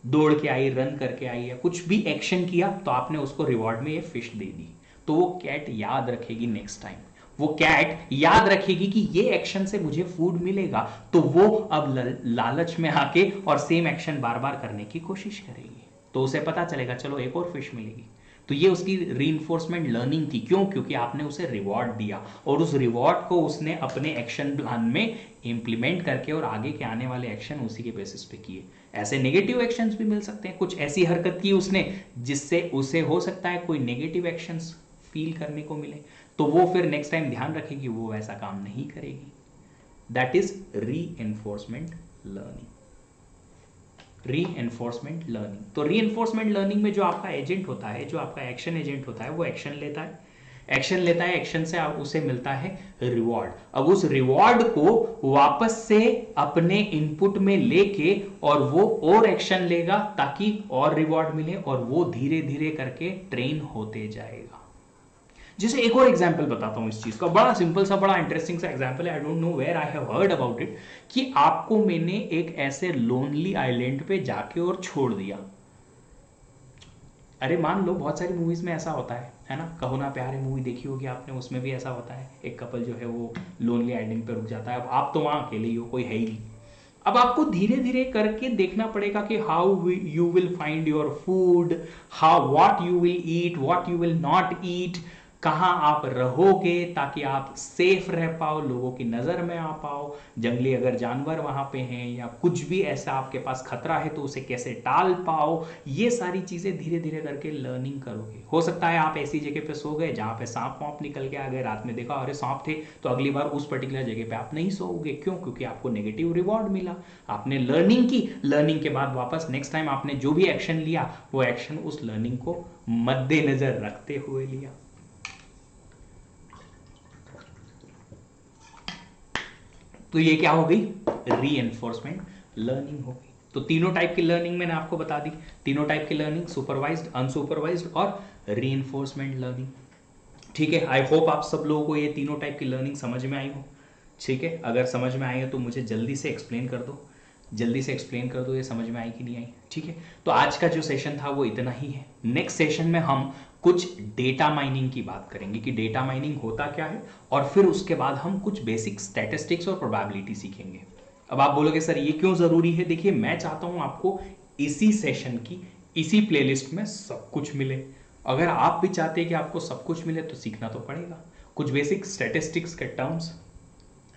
दौड़ के आई, रन करके आई या कुछ भी एक्शन किया, तो आपने उसको रिवॉर्ड में ये फिश दे दी, तो वो कैट याद रखेगी नेक्स्ट टाइम, वो कैट याद रखेगी कि ये एक्शन से मुझे फूड मिलेगा, तो वो अब लालच में आके और सेम एक्शन बार बार करने की कोशिश करेगी, तो उसे पता चलेगा चलो एक और फिश मिलेगी। तो ये उसकी रीइंफोर्समेंट लर्निंग थी। क्यों? क्योंकि आपने उसे रिवॉर्ड दिया और उस रिवॉर्ड को उसने अपने एक्शन प्लान में इंप्लीमेंट करके और आगे के आने वाले एक्शन उसी के बेसिस पे किए। ऐसे नेगेटिव एक्शंस भी मिल सकते हैं, कुछ ऐसी हरकत की उसने जिससे उसे हो सकता है कोई नेगेटिव एक्शंस फील करने को मिले, तो वो फिर नेक्स्ट टाइम ध्यान रखेगी, वो वैसा काम नहीं करेगी। That is reinforcement learning. Reinforcement learning, तो रीइंफोर्समेंट लर्निंग में जो आपका एजेंट होता है, जो आपका एक्शन एजेंट होता है, वो एक्शन लेता है, एक्शन लेता है, एक्शन से उसे मिलता है रिवॉर्ड। अब उस रिवॉर्ड को वापस से अपने इनपुट में लेके और वो और एक्शन लेगा ताकि और रिवॉर्ड मिले, और वो धीरे धीरे करके ट्रेन होते जाएगा। जैसे एक और एग्जांपल बताता हूं इस चीज का, बड़ा सिंपल सा बड़ा इंटरेस्टिंग सा एग्जांपल है, I don't know where I have heard about it, कि आपको मैंने एक ऐसे लोनली आइलैंड पे जाके और छोड़ दिया। अरे मान लो बहुत सारी मूवीज में ऐसा होता है ना, कहो ना प्यार है मूवी देखी होगी आपने, उसमें भी ऐसा होता है, एक कपल जो है वो लोनली आइलैंड पे रुक जाता है। अब आप तो वहां अकेले ही हो, कोई है ही नहीं। अब आपको धीरे धीरे करके देखना पड़ेगा कि how you will find your food, how what you will eat, what you will not eat, कहाँ आप रहोगे ताकि आप सेफ रह पाओ, लोगों की नज़र में आ पाओ, जंगली अगर जानवर वहाँ पे हैं या कुछ भी ऐसा आपके पास खतरा है तो उसे कैसे टाल पाओ। ये सारी चीज़ें धीरे धीरे करके लर्निंग करोगे। हो सकता है आप ऐसी जगह पे सो गए जहाँ पे सांप वाप निकल के आ गए, रात में देखा अरे सांप थे, तो अगली बार उस पर्टिकुलर जगह पे आप नहीं सोओगे। क्यों? क्योंकि आपको नेगेटिव रिवॉर्ड मिला, आपने लर्निंग की, लर्निंग के बाद वापस नेक्स्ट टाइम आपने जो भी एक्शन लिया वो एक्शन उस लर्निंग को मद्देनजर रखते हुए लिया। तो ये क्या हो गई? रीइंफोर्समेंट लर्निंग हो गई। तो तीनों टाइप की लर्निंग मैंने आपको बता दी, तीनों टाइप की लर्निंग, सुपरवाइज्ड, अनसुपरवाइज्ड और रीइंफोर्समेंट लर्निंग। ठीक है, आई होप आप सब लोगों को ये तीनों टाइप की लर्निंग समझ में आई हो। ठीक है, अगर समझ में आई है तो मुझे जल्दी से एक्सप्लेन कर दो, जल्दी से एक्सप्लेन कर दो ये समझ में आई कि नहीं आई। ठीक है, तो आज का जो सेशन था वो इतना ही है। नेक्स्ट सेशन में हम कुछ डेटा माइनिंग की बात करेंगे कि डेटा माइनिंग होता क्या है, और फिर उसके बाद हम कुछ बेसिक स्टैटिस्टिक्स और प्रोबेबिलिटी सीखेंगे। अब आप बोलोगे सर ये क्यों जरूरी है? देखिए मैं चाहता हूं आपको इसी सेशन की इसी प्लेलिस्ट में सब कुछ मिले। अगर आप भी चाहते हैं कि आपको सब कुछ मिले तो सीखना तो पड़ेगा। कुछ बेसिक स्टैटिस्टिक्स के टर्म्स,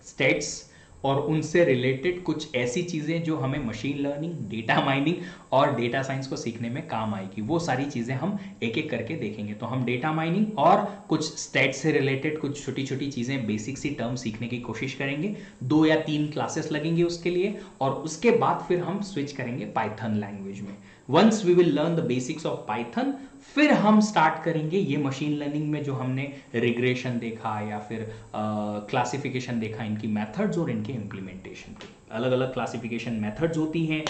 स्टेट्स और उनसे रिलेटेड कुछ ऐसी चीज़ें जो हमें मशीन लर्निंग, डेटा माइनिंग और डेटा साइंस को सीखने में काम आएगी, वो सारी चीज़ें हम एक एक करके देखेंगे। तो हम डेटा माइनिंग और कुछ स्टेट्स से रिलेटेड कुछ छोटी छोटी चीज़ें, बेसिक सी टर्म सीखने की कोशिश करेंगे। 2 या 3 क्लासेस लगेंगे उसके लिए, और उसके बाद फिर हम स्विच करेंगे पाइथन लैंग्वेज में। Once we will learn the basics of Python, फिर हम स्टार्ट करेंगे ये मशीन लर्निंग में जो हमने रिग्रेशन देखा या फिर क्लासिफिकेशन देखा, इनकी मेथड्स और इनके इम्प्लीमेंटेशन पे। अलग अलग क्लासिफिकेशन मेथड्स होती हैं,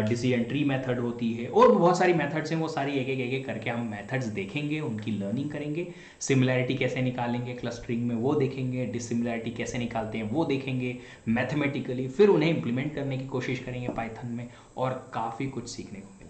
डिसीजन ट्री मेथड होती है और बहुत सारी मेथड्स हैं, वो सारी एक एक करके हम मेथड्स देखेंगे, उनकी लर्निंग करेंगे। सिमिलैरिटी कैसे निकालेंगे क्लस्टरिंग में वो देखेंगे, डिसिमिलैरिटी कैसे निकालते हैं वो देखेंगे मैथमेटिकली, फिर उन्हें इंप्लीमेंट करने की कोशिश करेंगे पाइथन में, और काफ़ी कुछ सीखने को मिलेगा।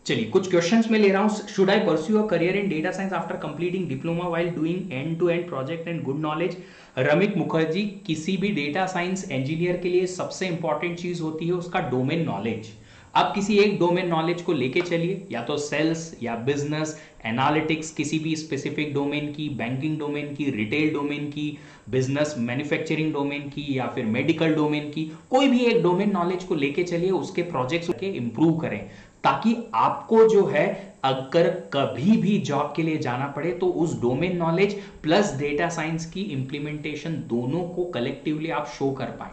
चलिए कुछ क्वेश्चंस में ले रहा हूं। Should I pursue a career in data science after completing diploma while doing end to end project and good knowledge? Ramik Mukherjee, किसी भी डेटा साइंस इंजीनियर के लिए सबसे इंपॉर्टेंट चीज होती है उसका डोमेन नॉलेज। आप किसी एक डोमेन नॉलेज को लेके चलिए, या तो सेल्स या बिजनेस एनालिटिक्स, किसी भी स्पेसिफिक डोमेन की, बैंकिंग डोमेन की, रिटेल डोमेन की, बिजनेस मैन्युफैक्चरिंग डोमेन की, या फिर मेडिकल डोमेन की, कोई भी एक डोमेन नॉलेज को लेके चलिए, उसके प्रोजेक्ट्स के इंप्रूव करें, ताकि आपको जो है अगर कभी भी जॉब के लिए जाना पड़े तो उस domain knowledge plus data science की इंप्लीमेंटेशन दोनों को कलेक्टिवली आप शो कर पाए।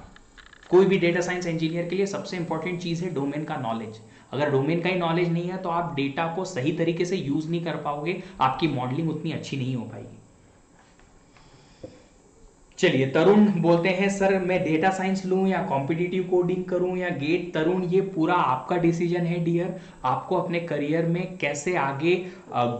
कोई भी डेटा साइंस इंजीनियर के लिए सबसे इंपॉर्टेंट चीज है डोमेन का नॉलेज। अगर डोमेन का ही नॉलेज नहीं है तो आप डेटा को सही तरीके से यूज नहीं कर पाओगे, आपकी मॉडलिंग उतनी अच्छी नहीं हो पाएगी। चलिए तरुण बोलते हैं सर मैं डेटा साइंस लूं या कॉम्पिटिटिव कोडिंग करूं या गेट? तरुण ये पूरा आपका डिसीजन है डियर, आपको अपने करियर में कैसे आगे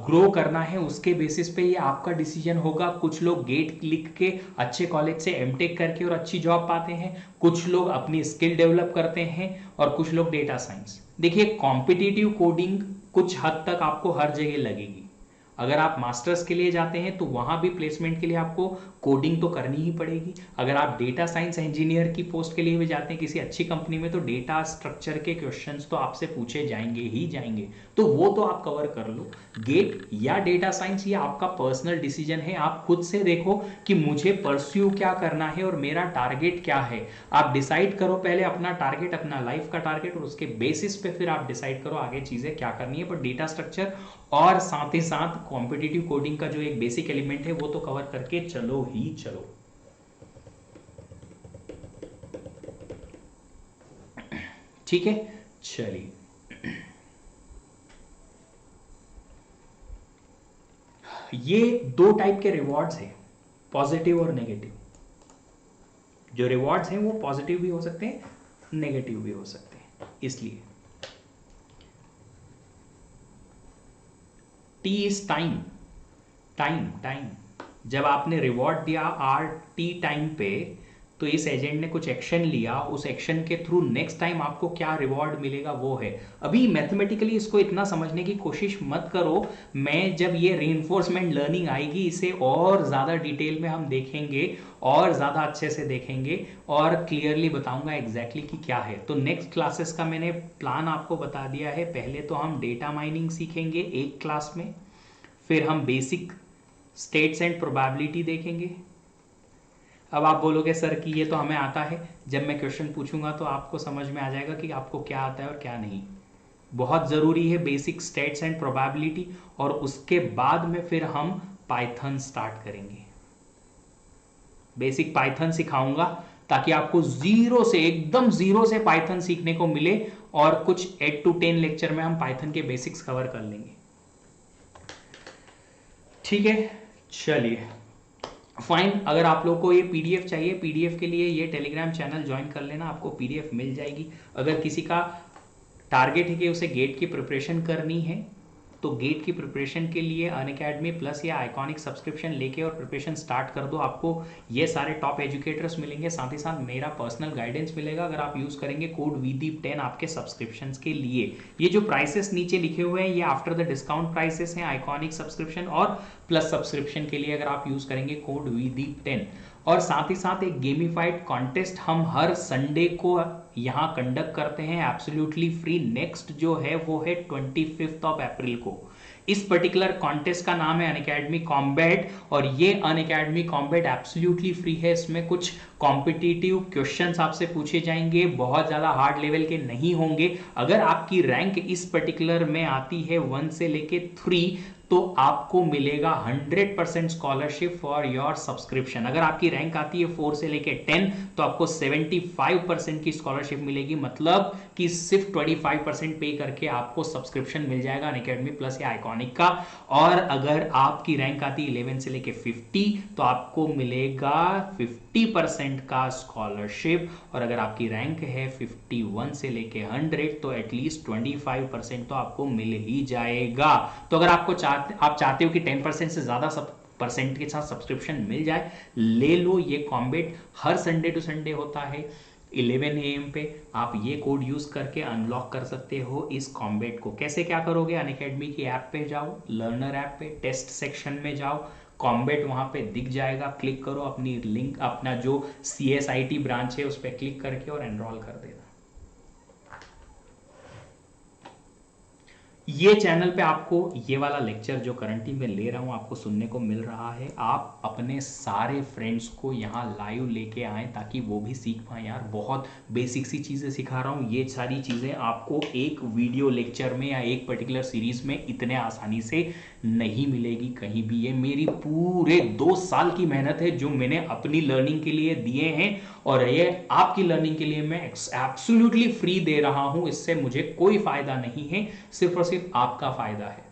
ग्रो करना है उसके बेसिस पे ये आपका डिसीजन होगा। कुछ लोग गेट लिख के अच्छे कॉलेज से एमटेक करके और अच्छी जॉब पाते हैं, कुछ लोग अपनी स्किल डेवलप करते हैं, और कुछ लोग डेटा साइंस। देखिए कॉम्पिटिटिव कोडिंग कुछ हद तक आपको हर जगह लगेगी। अगर आप मास्टर्स के लिए जाते हैं तो वहां भी प्लेसमेंट के लिए आपको कोडिंग तो करनी ही पड़ेगी। अगर आप डेटा साइंस इंजीनियर की पोस्ट के लिए भी जाते हैं किसी अच्छी कंपनी में, तो डेटा स्ट्रक्चर के क्वेश्चंस तो आपसे पूछे जाएंगे ही जाएंगे, तो वो तो आप कवर कर लो। गेट या डेटा साइंस ये आपका पर्सनल डिसीजन है, आप खुद से देखो कि मुझे परस्यू क्या करना है और मेरा टारगेट क्या है। आप डिसाइड करो पहले अपना टारगेट, अपना लाइफ का टारगेट, और उसके बेसिस पे फिर आप डिसाइड करो आगे चीजें क्या करनी है। पर डेटा स्ट्रक्चर और साथ ही साथ कॉम्पिटिटिव कोडिंग का जो एक बेसिक एलिमेंट है वो तो कवर करके चलो ही चलो। ठीक है, चलिए ये दो टाइप के रिवॉर्ड्स हैं, पॉजिटिव और नेगेटिव। जो रिवॉर्ड्स हैं वो पॉजिटिव भी हो सकते हैं, नेगेटिव भी हो सकते हैं। इसलिए टी इज टाइम, टाइम जब आपने रिवॉर्ड दिया आर टी टाइम पे, तो इस एजेंट ने कुछ एक्शन लिया, उस एक्शन के थ्रू नेक्स्ट टाइम आपको क्या रिवॉर्ड मिलेगा वो है। अभी मैथमेटिकली इसको इतना समझने की कोशिश मत करो, मैं जब ये रीइंफोर्समेंट लर्निंग आएगी इसे और ज़्यादा डिटेल में हम देखेंगे और ज़्यादा अच्छे से देखेंगे और क्लियरली बताऊंगा एग्जैक्टली कि क्या है। तो नेक्स्ट क्लासेस का मैंने प्लान आपको बता दिया है। पहले तो हम डेटा माइनिंग सीखेंगे एक क्लास में, फिर हम बेसिक स्टेट्स एंड प्रोबेबिलिटी देखेंगे। अब आप बोलोगे सर कि ये तो हमें आता है, जब मैं क्वेश्चन पूछूंगा तो आपको समझ में आ जाएगा कि आपको क्या आता है और क्या नहीं। बहुत ज़रूरी है बेसिक स्टेट्स एंड प्रोबेबिलिटी, और उसके बाद में फिर हम पाइथन स्टार्ट करेंगे। बेसिक पाइथन सिखाऊंगा ताकि आपको जीरो से, एकदम जीरो से पाइथन सीखने को मिले, और कुछ 8 to 10 लेक्चर में हम पाइथन के बेसिक्स कवर कर लेंगे। ठीक है, चलिए फाइन। अगर आप लोग को ये पीडीएफ चाहिए, पीडीएफ के लिए ये टेलीग्राम चैनल ज्वाइन कर लेना, आपको पीडीएफ मिल जाएगी। अगर किसी का टारगेट है कि उसे गेट की प्रिपरेशन करनी है, तो गेट की प्रिपरेशन के लिए अनअकैडमी प्लस या आइकॉनिक सब्सक्रिप्शन लेके और प्रिपरेशन स्टार्ट कर दो। आपको ये सारे टॉप एजुकेटर्स मिलेंगे, साथ ही साथ मेरा पर्सनल गाइडेंस मिलेगा अगर आप यूज करेंगे कोड VDEEP10 आपके सब्सक्रिप्शंस के लिए। ये जो प्राइसेस नीचे लिखे हुए हैं ये आफ्टर द डिस्काउंट प्राइसेस हैं आइकॉनिक सब्सक्रिप्शन और प्लस सब्सक्रिप्शन के लिए, अगर आप यूज करेंगे कोड VDEEP10। और साथ ही साथ एक गेमिफाइड कॉन्टेस्ट हम हर संडे को यहाँ कंडक्ट करते हैं एब्सोल्युटली फ्री। नेक्स्ट जो है वो है 25 अप्रैल को। इस पर्टिकुलर कॉन्टेस्ट का नाम है अनअकैडमी कॉम्बैट, और ये अनअकैडमी कॉम्बैट एब्सोल्युटली फ्री है। इसमें कुछ कॉम्पिटिटिव क्वेश्चंस आपसे पूछे जाएंगे, बहुत ज़्यादा हार्ड लेवल के नहीं होंगे। अगर आपकी रैंक इस पर्टिकुलर में आती है 1 से लेके 3, तो आपको मिलेगा 100% स्कॉलरशिप फॉर योर सब्सक्रिप्शन। अगर आपकी रैंक आती है 4 से लेके 10, तो आपको 75% की स्कॉलरशिप मिलेगी, मतलब कि सिर्फ 25% पे करके आपको सब्सक्रिप्शन मिल जाएगा अनअकैडमी प्लस या आइकॉनिक का। और अगर आपकी रैंक आती है 11 से लेके 50, तो आपको मिलेगा 50% का स्कॉलरशिप। और अगर आपकी रैंक है 51 से लेके 100, तो एटलीस्ट 25% तो आपको मिल ही जाएगा। तो अगर आपको आप चाहते हो कि 10% से ज्यादा परसेंट के साथ सब्सक्रिप्शन मिल जाए, ले लो। ये कॉम्बैट हर संडे टू संडे होता है 11 AM पे। आप ये कोड यूज करके अनलॉक कर सकते हो इस कॉम्बैट को। कैसे क्या करोगे, अनअकैडमी की ऐप पे जाओ, लर्नर ऐप पे टेस्ट सेक्शन में जाओ, कॉम्बैट वहां पे दिख जाएगा, क्लिक करो, अपनी लिंक, अपना जो CSIT ब्रांच है उस पर क्लिक करके और एनरोल कर देना। ये चैनल पे आपको ये वाला लेक्चर जो करंटली मैं ले रहा हूँ आपको सुनने को मिल रहा है। आप अपने सारे फ्रेंड्स को यहाँ लाइव लेके आए ताकि वो भी सीख पाए। यार बहुत बेसिक सी चीज़ें सिखा रहा हूँ, ये सारी चीज़ें आपको एक वीडियो लेक्चर में या एक पर्टिकुलर सीरीज में इतने आसानी से नहीं मिलेगी कहीं भी। ये मेरी पूरे 2 साल की मेहनत है जो मैंने अपनी लर्निंग के लिए दिए हैं, और ये आपकी लर्निंग के लिए मैं एब्सोल्युटली फ्री दे रहा हूं। इससे मुझे कोई फायदा नहीं है, सिर्फ और सिर्फ आपका फायदा है।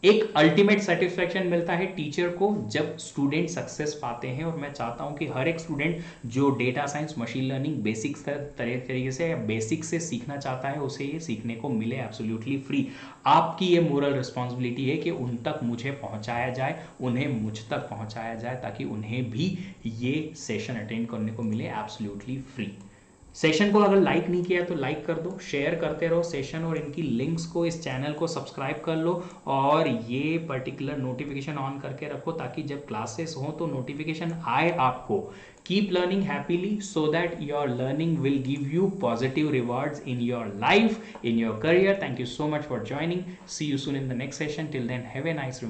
एक अल्टीमेट सेटिस्फैक्शन मिलता है टीचर को जब स्टूडेंट सक्सेस पाते हैं, और मैं चाहता हूं कि हर एक स्टूडेंट जो data science machine learning basics तरीके से या बेसिक से सीखना चाहता है उसे ये सीखने को मिले एब्सोल्युटली फ्री। आपकी ये मोरल रिस्पॉन्सिबिलिटी है कि उन तक मुझे पहुंचाया जाए, उन्हें मुझ तक पहुंचाया जाए, ताकि उन्हें भी ये सेशन अटेंड करने को मिले एब्सोल्युटली फ्री। सेशन को अगर लाइक नहीं किया तो लाइक कर दो, शेयर करते रहो सेशन और इनकी लिंक्स को, इस चैनल को सब्सक्राइब कर लो, और ये पर्टिकुलर नोटिफिकेशन ऑन करके रखो ताकि जब क्लासेस हो तो नोटिफिकेशन आए आपको। Keep learning happily so that your learning will give you positive rewards in your life, in your career. Thank you so much for joining. See you soon in the next session. Till then, have a nice